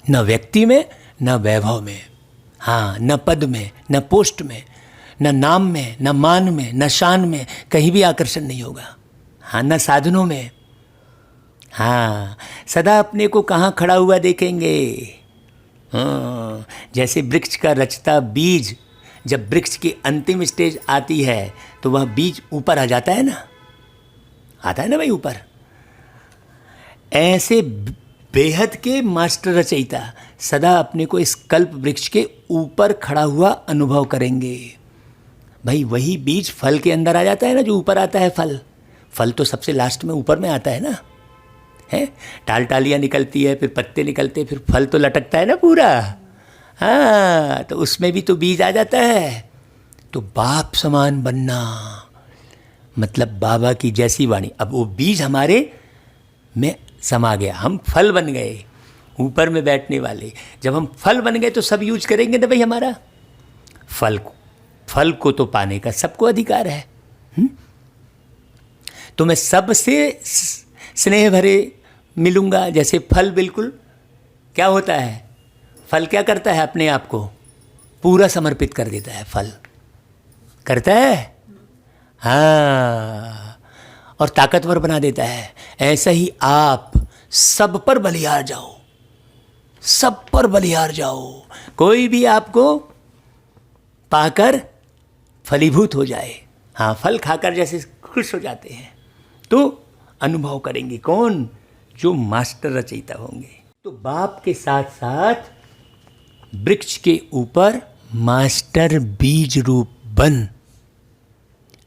न व्यक्ति में, न वैभव में, हाँ, न पद में, न पोस्ट में, न नाम में, न मान में, न शान में, कहीं भी आकर्षण नहीं होगा। हाँ, न साधनों में। हाँ, सदा अपने को कहाँ खड़ा हुआ देखेंगे। हाँ, जैसे वृक्ष का रचता बीज जब वृक्ष की अंतिम स्टेज आती है तो वह बीज ऊपर आ जाता है ना, आता है ना भाई ऊपर। ऐसे बेहद के मास्टर रचयिता सदा अपने को इस कल्प वृक्ष के ऊपर खड़ा हुआ अनुभव करेंगे। भाई वही बीज फल के अंदर आ जाता है ना, जो ऊपर आता है फल। फल तो सबसे लास्ट में ऊपर में आता है ना, है। टाल टालियाँ निकलती है, फिर पत्ते निकलते, फिर फल तो लटकता है ना पूरा। हाँ, तो उसमें भी तो बीज आ जाता है। तो बाप समान बनना मतलब बाबा की जैसी वाणी। अब वो बीज हमारे में समा गया, हम फल बन गए, ऊपर में बैठने वाले। जब हम फल बन गए तो सब यूज करेंगे ना भाई हमारा फल को तो पाने का सबको अधिकार है। तो मैं सबसे स्नेह भरे मिलूंगा। जैसे फल बिल्कुल क्या होता है, फल क्या करता है, अपने आप को पूरा समर्पित कर देता है। फल करता है, हाँ, और ताकतवर बना देता है। ऐसा ही आप सब पर बलिहार जाओ, सब पर बलिहार जाओ। कोई भी आपको पाकर फलीभूत हो जाए। हाँ, फल खाकर जैसे खुश हो जाते हैं तो अनुभव करेंगे कौन, जो मास्टर रचयिता होंगे। तो बाप के साथ साथ वृक्ष के ऊपर मास्टर बीज रूप बन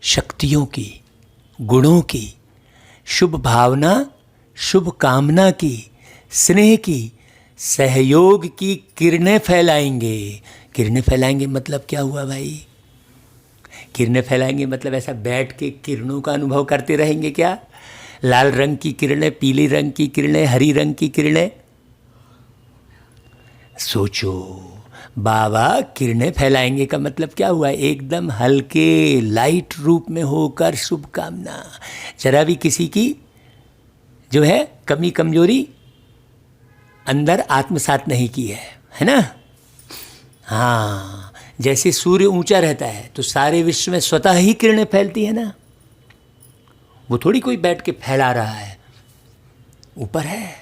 शक्तियों की, गुणों की, शुभ भावना, शुभ कामना की, स्नेह की, सहयोग की किरणें फैलाएंगे। किरणें फैलाएंगे मतलब क्या हुआ भाई? किरणें फैलाएंगे मतलब ऐसा बैठ के किरणों का अनुभव करते रहेंगे क्या? लाल रंग की किरणें, पीले रंग की किरणें, हरी रंग की किरणें। सोचो, बाबा किरणें फैलाएंगे का मतलब क्या हुआ? एकदम हल्के लाइट रूप में होकर शुभकामना। जरा भी किसी की जो है कमी कमजोरी अंदर आत्मसात नहीं की है ना? हाँ, जैसे सूर्य ऊंचा रहता है तो सारे विश्व में स्वतः ही किरणें फैलती है ना। वो थोड़ी कोई बैठ के फैला रहा है, ऊपर है।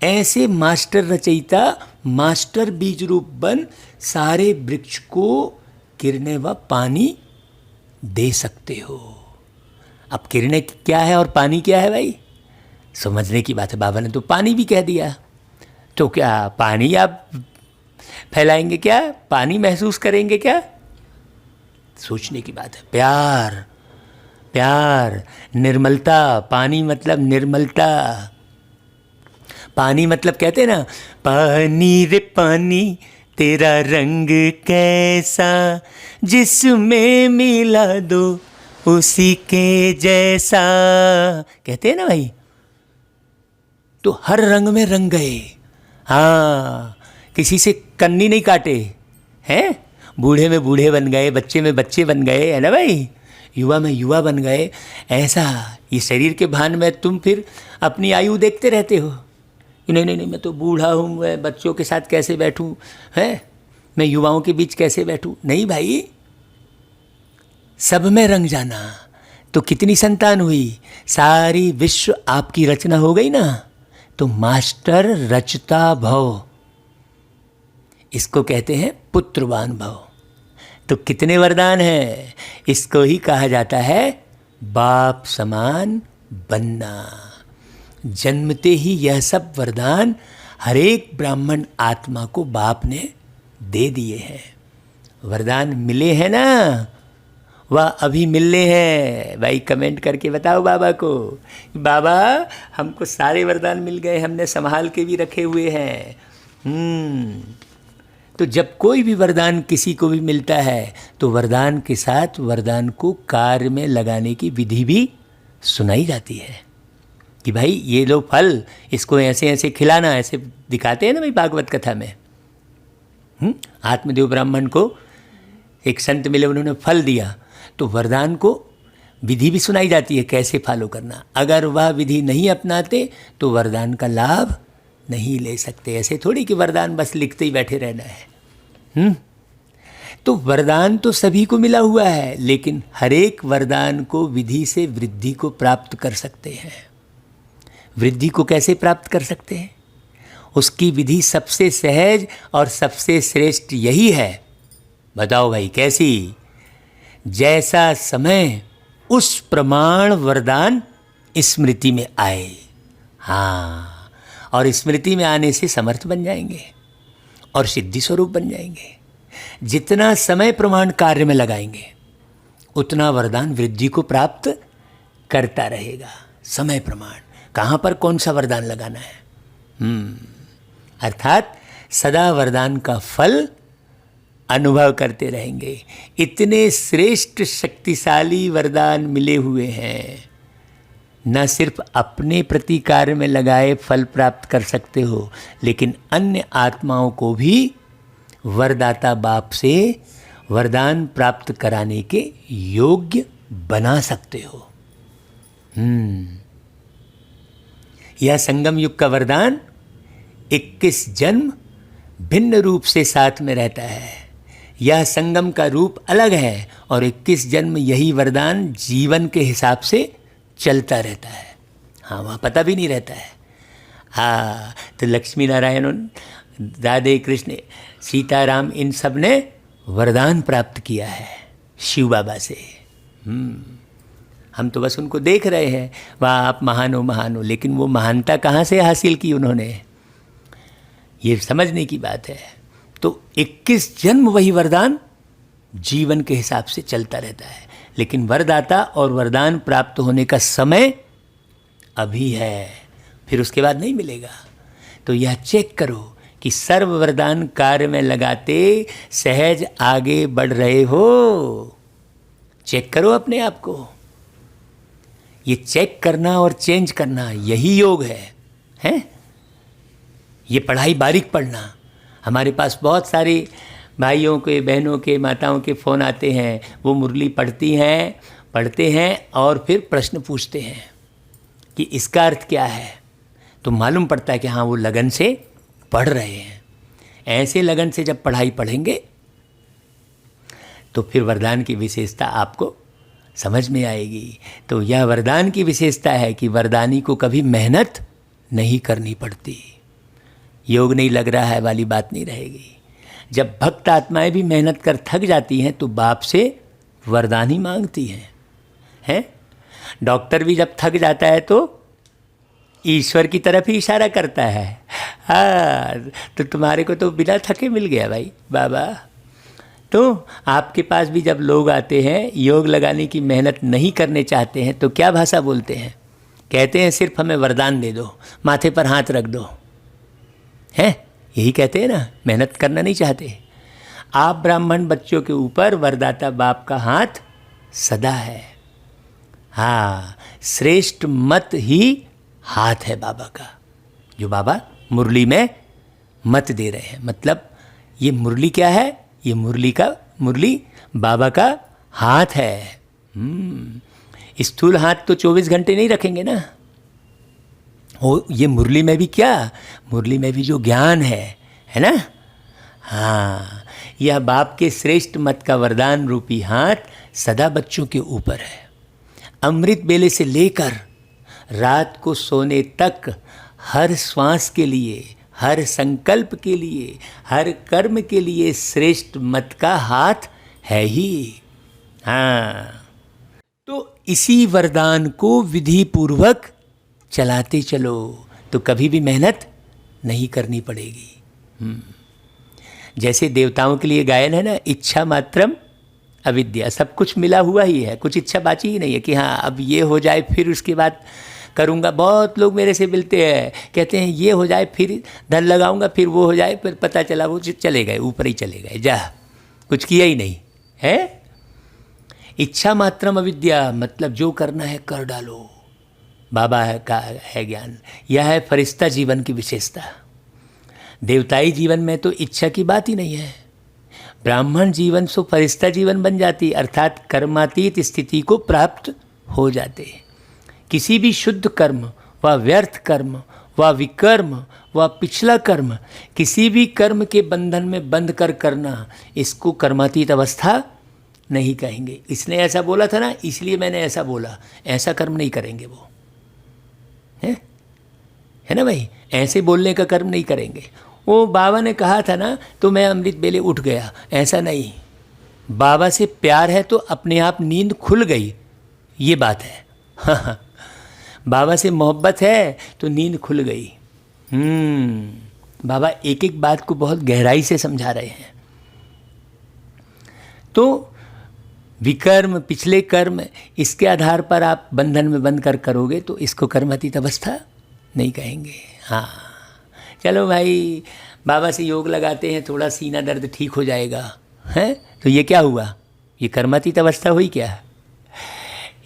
ऐसे मास्टर रचयिता, मास्टर बीज रूप बन सारे वृक्ष को किरणें व पानी दे सकते हो। अब किरणें क्या है और पानी क्या है भाई? समझने की बात है। बाबा ने तो पानी भी कह दिया, तो क्या पानी आप फैलाएंगे क्या? पानी महसूस करेंगे क्या? सोचने की बात है। प्यार, प्यार, निर्मलता। पानी मतलब निर्मलता। पानी मतलब कहते हैं ना, पानी रे पानी तेरा रंग कैसा, जिसमें मिला दो उसी के जैसा, कहते हैं ना भाई। तो हर रंग में रंग गए। हाँ, किसी से कन्नी नहीं काटे हैं, बूढ़े में बूढ़े बन गए, बच्चे में बच्चे बन गए, है ना भाई, युवा में युवा बन गए। ऐसा ये शरीर के भान में तुम फिर अपनी आयु देखते रहते हो। नहीं नहीं नहीं, मैं तो बूढ़ा हूँ, मैं बच्चों के साथ कैसे बैठूँ, है मैं युवाओं के बीच कैसे बैठूँ? नहीं भाई, सब में रंग जाना। तो कितनी संतान हुई? सारी विश्व आपकी रचना हो गई ना। तो मास्टर रचता भव, इसको कहते हैं पुत्रवान भव। तो कितने वरदान हैं? इसको ही कहा जाता है बाप समान बनना। जन्मते ही यह सब वरदान हर एक ब्राह्मण आत्मा को बाप ने दे दिए हैं। वरदान मिले हैं ना, वह अभी मिलने हैं। भाई कमेंट करके बताओ बाबा को, बाबा हमको सारे वरदान मिल गए, हमने संभाल के भी रखे हुए हैं। तो जब कोई भी वरदान किसी को भी मिलता है तो वरदान के साथ वरदान को कार्य में लगाने की विधि भी सुनाई जाती है कि भाई ये लो फल, इसको ऐसे ऐसे खिलाना, ऐसे दिखाते हैं ना भाई भागवत कथा में। आत्मदेव ब्राह्मण को एक संत मिले, उन्होंने फल दिया, तो वरदान को विधि भी सुनाई जाती है कैसे फॉलो करना। अगर वह विधि नहीं अपनाते तो वरदान का लाभ नहीं ले सकते। ऐसे थोड़ी कि वरदान बस लिखते ही बैठे रहना है। तो वरदान तो सभी को मिला हुआ है, लेकिन हर एक वरदान को विधि से वृद्धि को प्राप्त कर सकते हैं। वृद्धि को कैसे प्राप्त कर सकते हैं? उसकी विधि सबसे सहज और सबसे श्रेष्ठ यही है। बताओ भाई कैसी? जैसा समय उस प्रमाण वरदान स्मृति में आए। हाँ, और स्मृति में आने से समर्थ बन जाएंगे और सिद्धि स्वरूप बन जाएंगे। जितना समय प्रमाण कार्य में लगाएंगे उतना वरदान वृद्धि को प्राप्त करता रहेगा। समय प्रमाण कहाँ पर कौन सा वरदान लगाना है, अर्थात सदा वरदान का फल अनुभव करते रहेंगे। इतने श्रेष्ठ शक्तिशाली वरदान मिले हुए हैं, न सिर्फ अपने प्रति कार्य में लगाए फल प्राप्त कर सकते हो, लेकिन अन्य आत्माओं को भी वरदाता बाप से वरदान प्राप्त कराने के योग्य बना सकते हो। यह संगम युग का वरदान 21 जन्म भिन्न रूप से साथ में रहता है। यह संगम का रूप अलग है और 21 जन्म यही वरदान जीवन के हिसाब से चलता रहता है। हाँ, वहाँ पता भी नहीं रहता है। हाँ, तो लक्ष्मी नारायण, राधे कृष्ण, सीताराम, इन सब ने वरदान प्राप्त किया है शिव बाबा से। हम तो बस उनको देख रहे हैं, वाह आप महान हो महान हो, लेकिन वो महानता कहाँ से हासिल की उन्होंने, ये समझने की बात है। तो 21 जन्म वही वरदान जीवन के हिसाब से चलता रहता है, लेकिन वरदाता और वरदान प्राप्त होने का समय अभी है, फिर उसके बाद नहीं मिलेगा। तो यह चेक करो कि सर्व वरदान कार्य में लगाते सहज आगे बढ़ रहे हो। चेक करो अपने आप को। ये चेक करना और चेंज करना यही योग है, हैं? ये पढ़ाई बारीक पढ़ना। हमारे पास बहुत सारे भाइयों के, बहनों के, माताओं के फ़ोन आते हैं, वो मुरली पढ़ते हैं और फिर प्रश्न पूछते हैं कि इसका अर्थ क्या है। तो मालूम पड़ता है कि हाँ वो लगन से पढ़ रहे हैं। ऐसे लगन से जब पढ़ाई पढ़ेंगे तो फिर वरदान की विशेषता आपको समझ में आएगी। तो यह वरदान की विशेषता है कि वरदानी को कभी मेहनत नहीं करनी पड़ती। योग नहीं लग रहा है वाली बात नहीं रहेगी। जब भक्त आत्माएं भी मेहनत कर थक जाती हैं तो बाप से वरदान ही मांगती हैं। डॉक्टर भी जब थक जाता है तो ईश्वर की तरफ ही इशारा करता है। हाँ, तो तुम्हारे को तो बिना थके मिल गया भाई बाबा। तो आपके पास भी जब लोग आते हैं योग लगाने की मेहनत नहीं करने चाहते हैं तो क्या भाषा बोलते हैं? कहते हैं सिर्फ हमें वरदान दे दो, माथे पर हाथ रख दो, हैं? यही कहते हैं ना, मेहनत करना नहीं चाहते। आप ब्राह्मण बच्चों के ऊपर वरदाता बाप का हाथ सदा है। हाँ, श्रेष्ठ मत ही हाथ है बाबा का, जो बाबा मुरली में मत दे रहे हैं। मतलब ये मुरली क्या है? ये मुरली बाबा का हाथ है। स्थूल हाथ तो 24 घंटे नहीं रखेंगे ना। ये मुरली में भी क्या, मुरली में भी जो ज्ञान है ना। हाँ, यह बाप के श्रेष्ठ मत का वरदान रूपी हाथ सदा बच्चों के ऊपर है। अमृत बेले से लेकर रात को सोने तक हर श्वास के लिए, हर संकल्प के लिए, हर कर्म के लिए श्रेष्ठ मत का हाथ है ही। हाँ, तो इसी वरदान को विधि पूर्वक चलाते चलो तो कभी भी मेहनत नहीं करनी पड़ेगी। जैसे देवताओं के लिए गायन है ना, इच्छा मात्रम अविद्या, सब कुछ मिला हुआ ही है, कुछ इच्छा बाची ही नहीं है कि हाँ अब ये हो जाए फिर उसके बाद करूँगा। बहुत लोग मेरे से मिलते हैं, कहते हैं ये हो जाए फिर धन लगाऊंगा, फिर वो हो जाए, फिर पता चला वो चले गए, ऊपर ही चले गए, जा कुछ किया ही नहीं है। इच्छा मात्रम अविद्या, मतलब जो करना है कर डालो, बाबा का है ज्ञान। यह है फरिश्ता जीवन की विशेषता। देवताई जीवन में तो इच्छा की बात ही नहीं है। ब्राह्मण जीवन सो फरिश्ता जीवन बन जाती, अर्थात कर्मातीत स्थिति को प्राप्त हो जाते। किसी भी शुद्ध कर्म व व्यर्थ कर्म व विकर्म व पिछला कर्म, किसी भी कर्म के बंधन में बंध कर करना, इसको कर्मातीत अवस्था नहीं कहेंगे। इसने ऐसा बोला था ना, इसलिए मैंने ऐसा बोला, ऐसा कर्म नहीं करेंगे वो, है ना भाई, ऐसे बोलने का कर्म नहीं करेंगे। वो बाबा ने कहा था ना तो मैं अमृत बेले उठ गया, ऐसा नहीं। बाबा से प्यार है तो अपने आप नींद खुल गई, ये बात है। हाँ, बाबा से मोहब्बत है तो नींद खुल गई। बाबा एक एक बात को बहुत गहराई से समझा रहे हैं। तो विकर्म, पिछले कर्म, इसके आधार पर आप बंधन में बंध कर करोगे तो इसको कर्मातीत अवस्था नहीं कहेंगे। हाँ चलो भाई, बाबा से योग लगाते हैं, थोड़ा सीना दर्द ठीक हो जाएगा, हैं? तो ये क्या हुआ? ये कर्मातीत अवस्था हुई क्या?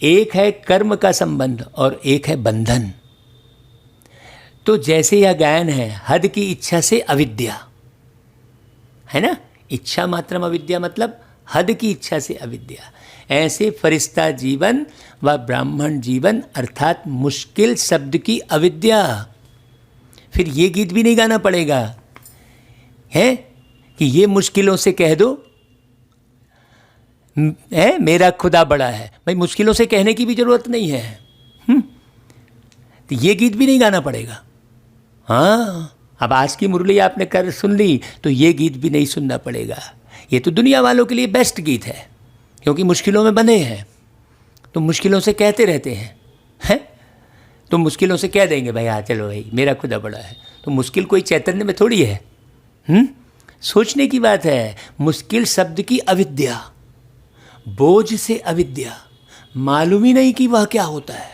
एक है कर्म का संबंध और एक है बंधन। तो जैसे यह गायन है, हद की इच्छा से अविद्या, है ना, इच्छा मात्रम अविद्या मतलब हद की इच्छा से अविद्या। ऐसे फरिश्ता जीवन व ब्राह्मण जीवन अर्थात मुश्किल शब्द की अविद्या। फिर ये गीत भी नहीं गाना पड़ेगा है कि ये मुश्किलों से कह दो, है मेरा खुदा बड़ा है। भाई मुश्किलों से कहने की भी जरूरत नहीं है। तो ये गीत भी नहीं गाना पड़ेगा। हाँ, अब आज की मुरली आपने कर सुन ली तो ये गीत भी नहीं सुनना पड़ेगा। ये तो दुनिया वालों के लिए बेस्ट गीत है, क्योंकि मुश्किलों में बंधे हैं तो मुश्किलों से कहते रहते हैं। तो मुश्किलों से कह देंगे भाई हाँ चलो भाई मेरा खुदा बड़ा है, तो मुश्किल कोई चैतन्य में थोड़ी है। सोचने की बात है। मुश्किल शब्द की अविद्या, बोझ से अविद्या, मालूम ही नहीं कि वह क्या होता है,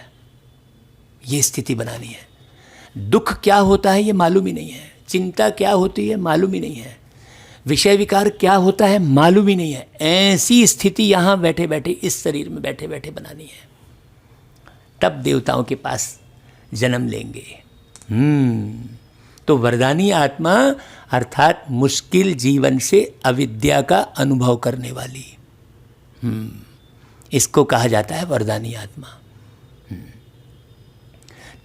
ये स्थिति बनानी है। दुख क्या होता है ये मालूम ही नहीं है, चिंता क्या होती है मालूम ही नहीं है, विषय विकार क्या होता है मालूम ही नहीं है। ऐसी स्थिति यहाँ बैठे बैठे, इस शरीर में बैठे बैठे बनानी है, तब देवताओं के पास जन्म लेंगे। तो वरदानी आत्मा अर्थात मुश्किल जीवन से अविद्या का अनुभव करने वाली, इसको कहा जाता है वरदानी आत्मा।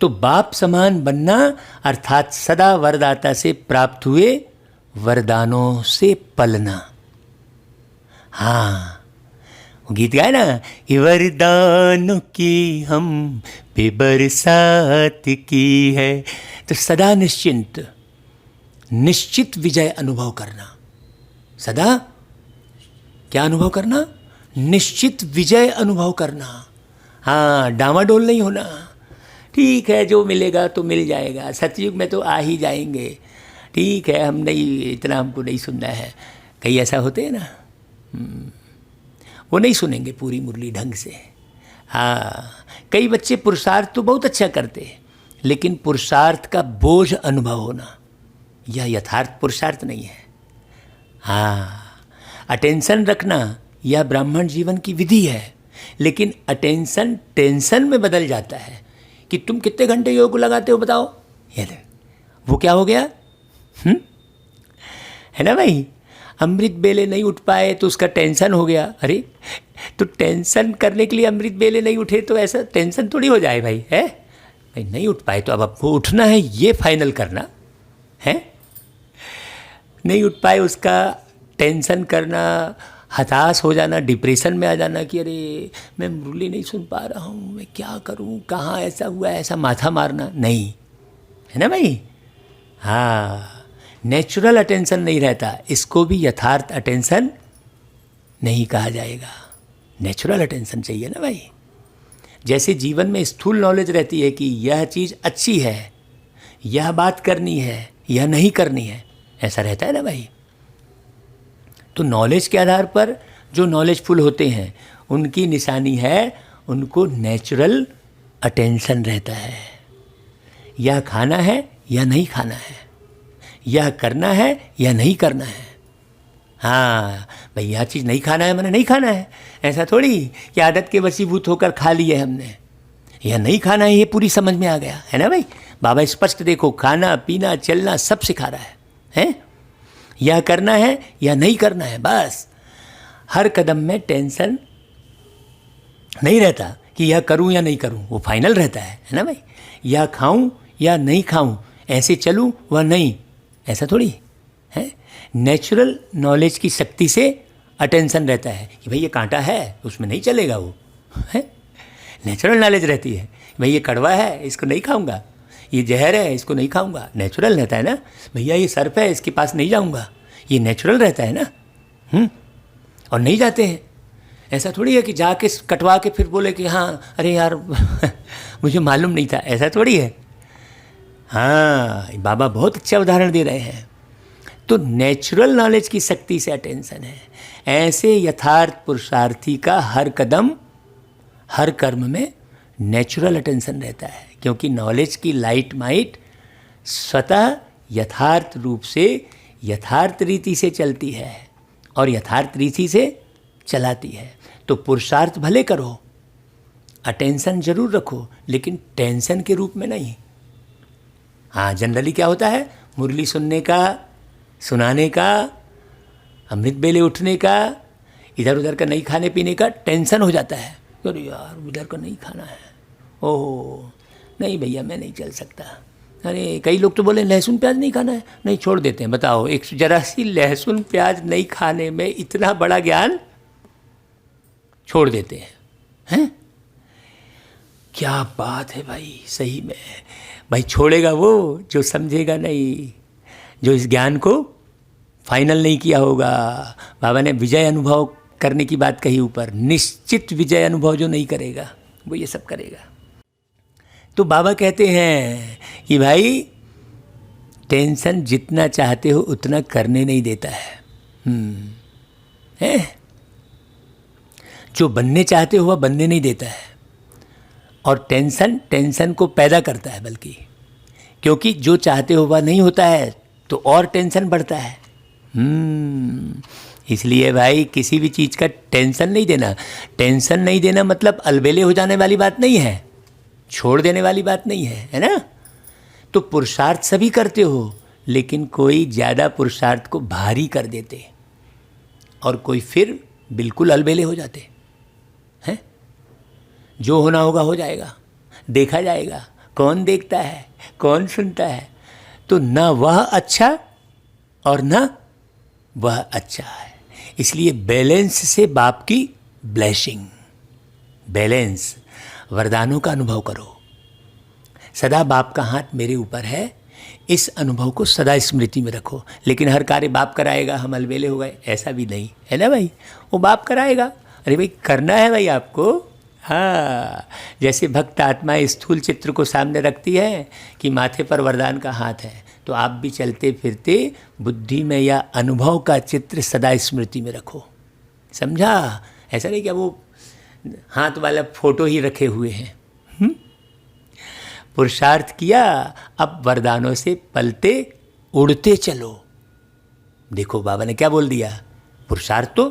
तो बाप समान बनना अर्थात सदा वरदाता से प्राप्त हुए वरदानों से पलना। हाँ, गीत गाए ना, वरदानों की हम पे बरसात की है। तो सदा निश्चिंत, निश्चित विजय अनुभव करना। सदा क्या अनुभव करना? निश्चित विजय अनुभव करना। हाँ, डामाडोल नहीं होना। ठीक है, जो मिलेगा तो मिल जाएगा, सतयुग में तो आ ही जाएंगे। ठीक है, हम नहीं, इतना हमको नहीं सुनना है। कई ऐसा होते हैं ना, वो नहीं सुनेंगे पूरी मुरली ढंग से। हाँ, कई बच्चे पुरुषार्थ तो बहुत अच्छा करते हैं, लेकिन पुरुषार्थ का बोझ अनुभव होना यह यथार्थ पुरुषार्थ नहीं है। हाँ, अटेंशन रखना यह ब्राह्मण जीवन की विधि है, लेकिन अटेंशन टेंशन में बदल जाता है कि तुम कितने घंटे योग लगाते हो बताओ, ये वो क्या हो गया। है ना भाई, अमृत बेले नहीं उठ पाए तो उसका टेंशन हो गया। अरे तो टेंशन करने के लिए अमृत बेले नहीं उठे तो ऐसा टेंशन थोड़ी हो जाए भाई, है भाई, नहीं उठ पाए तो अब आपको उठना है, ये फाइनल करना है। नहीं उठ पाए उसका टेंशन करना, हताश हो जाना, डिप्रेशन में आ जाना कि अरे मैं मुरली नहीं सुन पा रहा हूँ, मैं क्या करूँ, कहाँ ऐसा हुआ, ऐसा माथा मारना नहीं, है ना भाई। हाँ, नेचुरल अटेंशन नहीं रहता, इसको भी यथार्थ अटेंशन नहीं कहा जाएगा। नेचुरल अटेंशन चाहिए ना भाई। जैसे जीवन में स्थूल नॉलेज रहती है कि यह चीज़ अच्छी है, यह बात करनी है, यह नहीं करनी है, ऐसा रहता है ना भाई। तो नॉलेज के आधार पर जो नॉलेजफुल होते हैं उनकी निशानी है, उनको नेचुरल अटेंशन रहता है। या खाना है या नहीं खाना है, या करना है या नहीं करना है। हाँ भाई, यह चीज़ नहीं खाना है मैंने नहीं खाना है, ऐसा थोड़ी कि आदत के वशीभूत होकर खा लिए हमने। या नहीं खाना है ये पूरी समझ में आ गया है ना भाई। बाबा स्पष्ट देखो, खाना पीना चलना सब सिखा रहा है? या करना है या नहीं करना है, बस। हर कदम में टेंशन नहीं रहता कि यह करूं या नहीं करूं, वो फाइनल रहता है ना भाई। या खाऊं या नहीं खाऊं, ऐसे चलूं व नहीं, ऐसा थोड़ी है। नेचुरल नॉलेज की शक्ति से अटेंशन रहता है कि भाई ये कांटा है उसमें नहीं चलेगा, वो है नेचुरल नॉलेज रहती है। भाई ये कड़वा है इसको नहीं खाऊंगा, ये जहर है इसको नहीं खाऊंगा, नेचुरल रहता है ना। भैया ये सर्प है इसके पास नहीं जाऊंगा, ये नेचुरल रहता है ना। और नहीं जाते हैं। ऐसा थोड़ी है कि जाके कटवा के फिर बोले कि हाँ अरे यार मुझे मालूम नहीं था, ऐसा थोड़ी है। हाँ, बाबा बहुत अच्छा उदाहरण दे रहे हैं। तो नेचुरल नॉलेज की शक्ति से अटेंशन है। ऐसे यथार्थ पुरुषार्थी का हर कदम हर कर्म में नेचुरल अटेंशन रहता है, क्योंकि नॉलेज की लाइट माइट स्वतः यथार्थ रूप से यथार्थ रीति से चलती है और यथार्थ रीति से चलाती है। तो पुरुषार्थ भले करो, अटेंशन जरूर रखो, लेकिन टेंशन के रूप में नहीं। हाँ, जनरली क्या होता है, मुरली सुनने का, सुनाने का, अमृत बेले उठने का, इधर उधर का नहीं खाने पीने का टेंशन हो जाता है। अरे यार उधर का नहीं खाना है, ओह नहीं भैया मैं नहीं चल सकता। अरे कई लोग तो बोले लहसुन प्याज नहीं खाना है, नहीं छोड़ देते हैं। बताओ, एक जरा सी लहसुन प्याज नहीं खाने में इतना बड़ा ज्ञान छोड़ देते हैं। क्या बात है भाई, सही में भाई। छोड़ेगा वो जो समझेगा नहीं, जो इस ज्ञान को फाइनल नहीं किया होगा। बाबा ने विजय अनुभव करने की बात कही ऊपर, निश्चित विजय अनुभव जो नहीं करेगा वो ये सब करेगा। तो बाबा कहते हैं कि भाई टेंशन जितना चाहते हो उतना करने नहीं देता है। जो बनने चाहते हो वह बनने नहीं देता है, और टेंशन को पैदा करता है बल्कि, क्योंकि जो चाहते हो वह नहीं होता है तो और टेंशन बढ़ता है। इसलिए भाई किसी भी चीज़ का टेंशन नहीं देना। टेंशन नहीं देना मतलब अलबेले हो जाने वाली बात नहीं है, छोड़ देने वाली बात नहीं है ना। तो पुरुषार्थ सभी करते हो, लेकिन कोई ज़्यादा पुरुषार्थ को भारी कर देते और कोई फिर बिल्कुल अलबेले हो जाते हैं। जो होना होगा हो जाएगा, देखा जाएगा, कौन देखता है कौन सुनता है। तो ना वह अच्छा और ना वह अच्छा है। इसलिए बैलेंस से बाप की ब्लेसिंग, बैलेंस वरदानों का अनुभव करो। सदा बाप का हाथ मेरे ऊपर है, इस अनुभव को सदा स्मृति में रखो। लेकिन हर कार्य बाप कराएगा, हम अलबेले हो गए, ऐसा भी नहीं है ना भाई। वो बाप कराएगा, अरे भाई करना है भाई आपको। हाँ, जैसे भक्त आत्मा स्थूल चित्र को सामने रखती है कि माथे पर वरदान का हाथ है, तो आप भी चलते फिरते बुद्धि में या अनुभव का चित्र सदा स्मृति में रखो। समझा? ऐसा नहीं कि वो हाथ वाला फोटो ही रखे हुए हैं। पुरुषार्थ किया, अब वरदानों से पलते उड़ते चलो। देखो बाबा ने क्या बोल दिया, पुरुषार्थ तो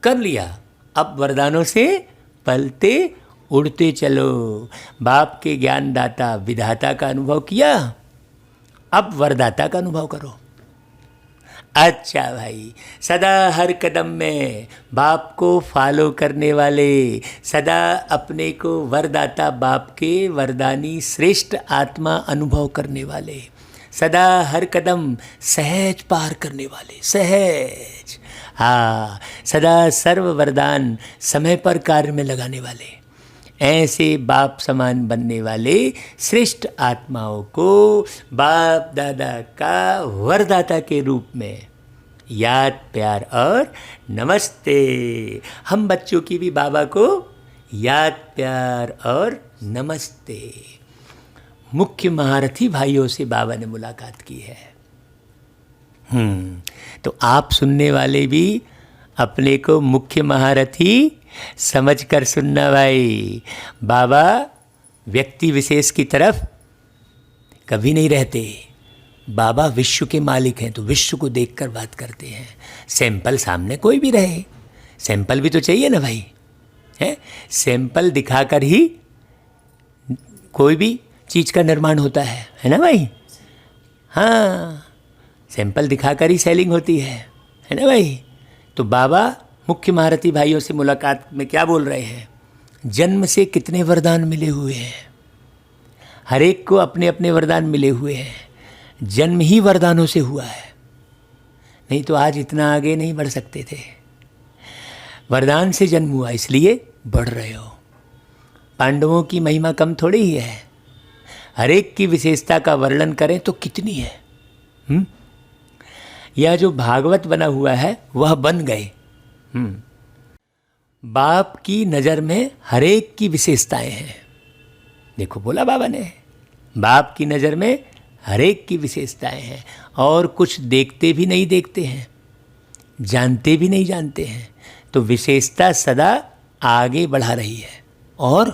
कर लिया, अब वरदानों से पलते उड़ते चलो। बाप के ज्ञानदाता विधाता का अनुभव किया, अब वरदाता का अनुभव करो। अच्छा भाई, सदा हर कदम में बाप को फॉलो करने वाले, सदा अपने को वरदाता बाप के वरदानी श्रेष्ठ आत्मा अनुभव करने वाले, सदा हर कदम सहज पार करने वाले, सहज। हाँ, सदा सर्व वरदान समय पर कार्य में लगाने वाले, ऐसे बाप समान बनने वाले श्रेष्ठ आत्माओं को बाप दादा का वरदाता के रूप में याद, प्यार और नमस्ते। हम बच्चों की भी बाबा को याद, प्यार और नमस्ते। मुख्य महारथी भाइयों से बाबा ने मुलाकात की है। तो आप सुनने वाले भी अपने को मुख्य महारथी समझ कर सुनना भाई। बाबा व्यक्ति विशेष की तरफ कभी नहीं रहते। बाबा विश्व के मालिक हैं तो विश्व को देखकर बात करते हैं। सैंपल सामने कोई भी रहे, सैंपल भी तो चाहिए ना भाई, है? सैंपल दिखाकर ही कोई भी चीज़ का निर्माण होता है ना भाई? हाँ, सैंपल दिखाकर ही सेलिंग होती है ना भाई? तो बाबा मुख्य महारथी भाइयों से मुलाकात में क्या बोल रहे हैं? जन्म से कितने वरदान मिले हुए हैं, हर एक को अपने अपने वरदान मिले हुए हैं। जन्म ही वरदानों से हुआ है, नहीं तो आज इतना आगे नहीं बढ़ सकते थे। वरदान से जन्म हुआ इसलिए बढ़ रहे हो। पांडवों की महिमा कम थोड़ी ही है, हर एक की विशेषता का वर्णन करें तो कितनी है। यह जो भागवत बना हुआ है वह बन गए। बाप की नज़र में हर एक की विशेषताएं हैं। देखो बोला बाबा ने, बाप की नज़र में हर एक की विशेषताएं हैं, और कुछ देखते भी नहीं देखते हैं, जानते भी नहीं जानते हैं। तो विशेषता सदा आगे बढ़ा रही है और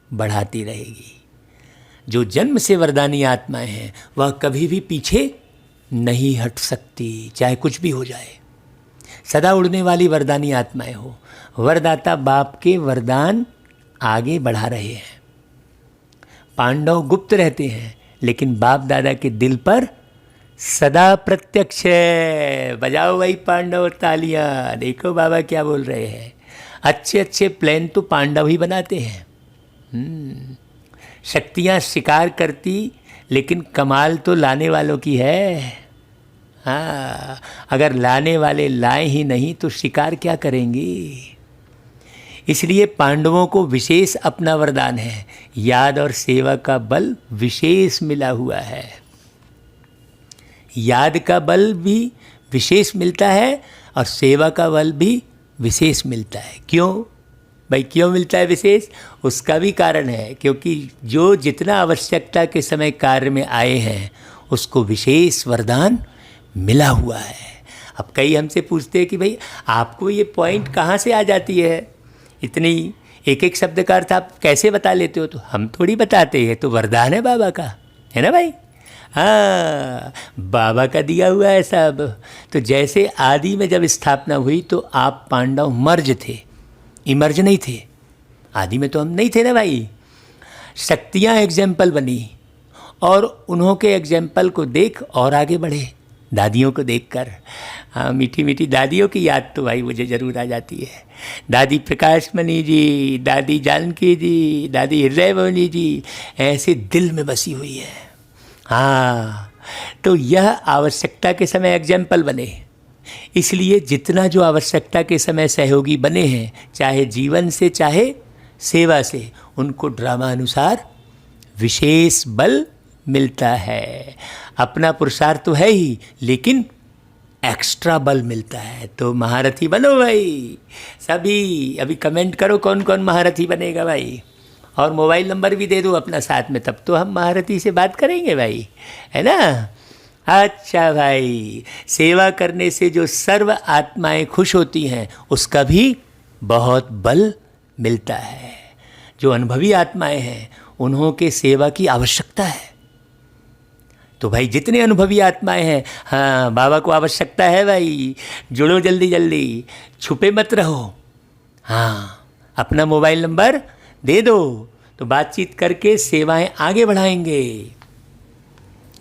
बढ़ाती रहेगी। जो जन्म से वरदानी आत्माएं हैं वह कभी भी पीछे नहीं हट सकती, चाहे कुछ भी हो जाए। सदा उड़ने वाली वरदानी आत्माएं हो। वरदाता बाप के वरदान आगे बढ़ा रहे हैं। पांडव गुप्त रहते हैं लेकिन बाप दादा के दिल पर सदा प्रत्यक्ष है। बजाओ भाई पांडव तालियां। देखो बाबा क्या बोल रहे हैं। अच्छे अच्छे प्लान तो पांडव ही बनाते हैं। शक्तियाँ शिकार करती लेकिन कमाल तो लाने वालों की है। हाँ, अगर लाने वाले लाए ही नहीं तो शिकार क्या करेंगी? इसलिए पांडवों को विशेष अपना वरदान है। याद और सेवा का बल विशेष मिला हुआ है। याद का बल भी विशेष मिलता है और सेवा का बल भी विशेष मिलता है। क्यों भाई, क्यों मिलता है विशेष? उसका भी कारण है, क्योंकि जो जितना आवश्यकता के समय कार्य में आए हैं उसको विशेष वरदान मिला हुआ है। अब कई हमसे पूछते हैं कि भाई आपको ये पॉइंट कहाँ से आ जाती है, इतनी एक एक शब्द का अर्थ आप कैसे बता लेते हो? तो हम थोड़ी बताते हैं, तो वरदान है बाबा का, है ना भाई? हाँ, बाबा का दिया हुआ है सब। तो जैसे आदि में जब स्थापना हुई तो आप पांडव मर्ज थे, इमर्ज नहीं थे। आदि में तो हम नहीं थे ना भाई। शक्तियाँ एग्जाम्पल बनी और उन्हों के एग्जाम्पल को देख और आगे बढ़े। दादियों को देखकर, हाँ, मीठी मीठी दादियों की याद तो भाई मुझे ज़रूर आ जाती है। दादी प्रकाशमणि जी, दादी जानकी जी, दादी हृदयमणि जी, ऐसे दिल में बसी हुई है। हाँ, तो यह आवश्यकता के समय एग्जाम्पल बने। इसलिए जितना जो आवश्यकता के समय सहयोगी बने हैं, चाहे जीवन से चाहे सेवा से, उनको ड्रामा अनुसार विशेष बल मिलता है। अपना पुरुषार्थ तो है ही, लेकिन एक्स्ट्रा बल मिलता है। तो महारथी बनो भाई सभी। अभी कमेंट करो कौन कौन महारथी बनेगा भाई, और मोबाइल नंबर भी दे दो अपना साथ में, तब तो हम महारथी से बात करेंगे भाई, है ना? अच्छा भाई, सेवा करने से जो सर्व आत्माएं खुश होती हैं उसका भी बहुत बल मिलता है। जो अनुभवी आत्माएं हैं उन्हों के सेवा की आवश्यकता है। तो भाई जितने अनुभवी आत्माएं हैं, हाँ, बाबा को आवश्यकता है भाई। जुड़ो जल्दी जल्दी, छुपे मत रहो। हाँ, अपना मोबाइल नंबर दे दो तो बातचीत करके सेवाएं आगे बढ़ाएंगे।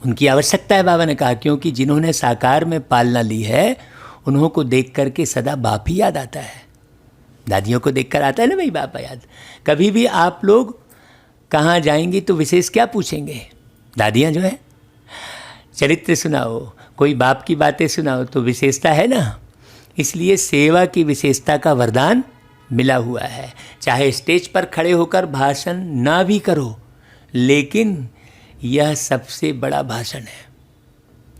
उनकी आवश्यकता है, बाबा ने कहा, क्योंकि जिन्होंने साकार में पालना ली है उन्हों को देख करके सदा बाप ही याद आता है। दादियों को देखकर आता है ना भाई बापा याद। कभी भी आप लोग कहाँ जाएंगे तो विशेष क्या पूछेंगे? दादियाँ जो है, चरित्र सुनाओ, कोई बाप की बातें सुनाओ, तो विशेषता है ना। इसलिए सेवा की विशेषता का वरदान मिला हुआ है। चाहे स्टेज पर खड़े होकर भाषण ना भी करो, लेकिन यह सबसे बड़ा भाषण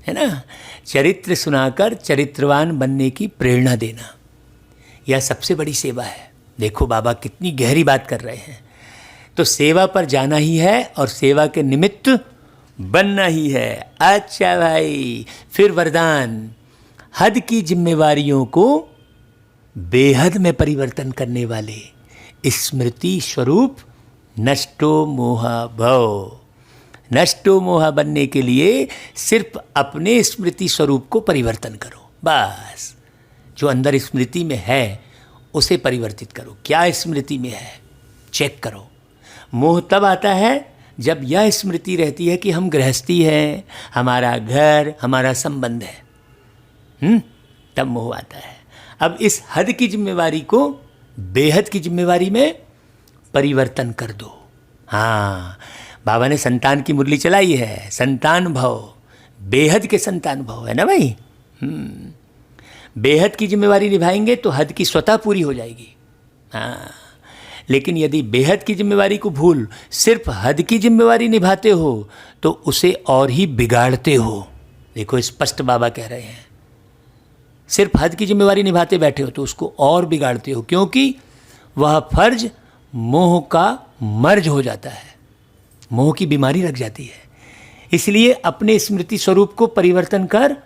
है ना। चरित्र सुनाकर चरित्रवान बनने की प्रेरणा देना, यह सबसे बड़ी सेवा है। देखो बाबा कितनी गहरी बात कर रहे हैं। तो सेवा पर जाना ही है और सेवा के निमित्त बनना ही है। अच्छा भाई, फिर वरदान, हद की जिम्मेवारियों को बेहद में परिवर्तन करने वाले स्मृति स्वरूप नष्टो मोहा भव। नष्टो मोहा बनने के लिए सिर्फ अपने स्मृति स्वरूप को परिवर्तन करो, बस। जो अंदर स्मृति में है उसे परिवर्तित करो। क्या स्मृति में है चेक करो। मोह तब आता है जब यह स्मृति रहती है कि हम गृहस्थी हैं, हमारा घर, हमारा संबंध है, तब मोह आता है। अब इस हद की जिम्मेवारी को बेहद की जिम्मेवारी में परिवर्तन कर दो। हाँ, बाबा ने संतान की मुरली चलाई है, संतान भव, बेहद के संतान भव, है ना भाई। बेहद की जिम्मेवारी निभाएंगे तो हद की स्वतः पूरी हो जाएगी। हाँ, लेकिन यदि बेहद की जिम्मेवारी को भूल सिर्फ हद की जिम्मेवारी निभाते हो तो उसे और ही बिगाड़ते हो। देखो स्पष्ट बाबा कह रहे हैं, सिर्फ हद की जिम्मेवारी निभाते बैठे हो तो उसको और बिगाड़ते हो, क्योंकि वह फर्ज मोह का मर्ज हो जाता है, मोह की बीमारी लग जाती है। इसलिए अपने स्मृति स्वरूप को परिवर्तन कर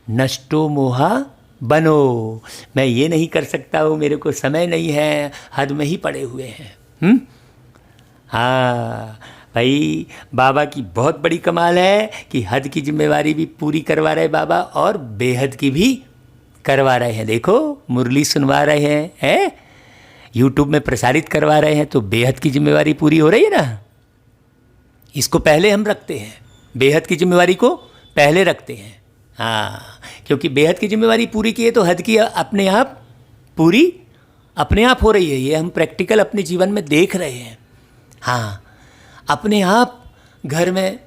नष्टो मोहा बनो। मैं ये नहीं कर सकता हूँ, मेरे को समय नहीं है, हद में ही पड़े हुए हैं। हाँ भाई, बाबा की बहुत बड़ी कमाल है कि हद की जिम्मेवारी भी पूरी करवा रहे बाबा और बेहद की भी करवा रहे हैं। देखो मुरली सुनवा रहे हैं, यूट्यूब में प्रसारित करवा रहे हैं, तो बेहद की जिम्मेवारी पूरी हो रही है ना। इसको पहले हम रखते हैं, बेहद की जिम्मेवारी को पहले रखते हैं। हाँ, क्योंकि बेहद की जिम्मेवारी पूरी की है तो हद की अपने आप पूरी अपने आप हो रही है। ये हम प्रैक्टिकल अपने जीवन में देख रहे हैं। हाँ, अपने आप घर में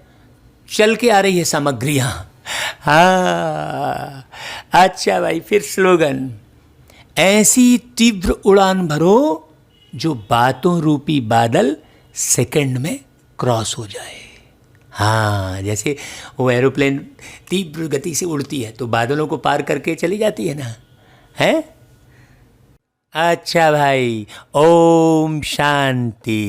चल के आ रही है सामग्रियाँ। हाँ, अच्छा भाई, फिर स्लोगन, ऐसी तीव्र उड़ान भरो जो बातों रूपी बादल सेकंड में क्रॉस हो जाए। हाँ, जैसे वो एरोप्लेन तीव्र गति से उड़ती है तो बादलों को पार करके चली जाती है ना, है। अच्छा भाई, ओम शांति।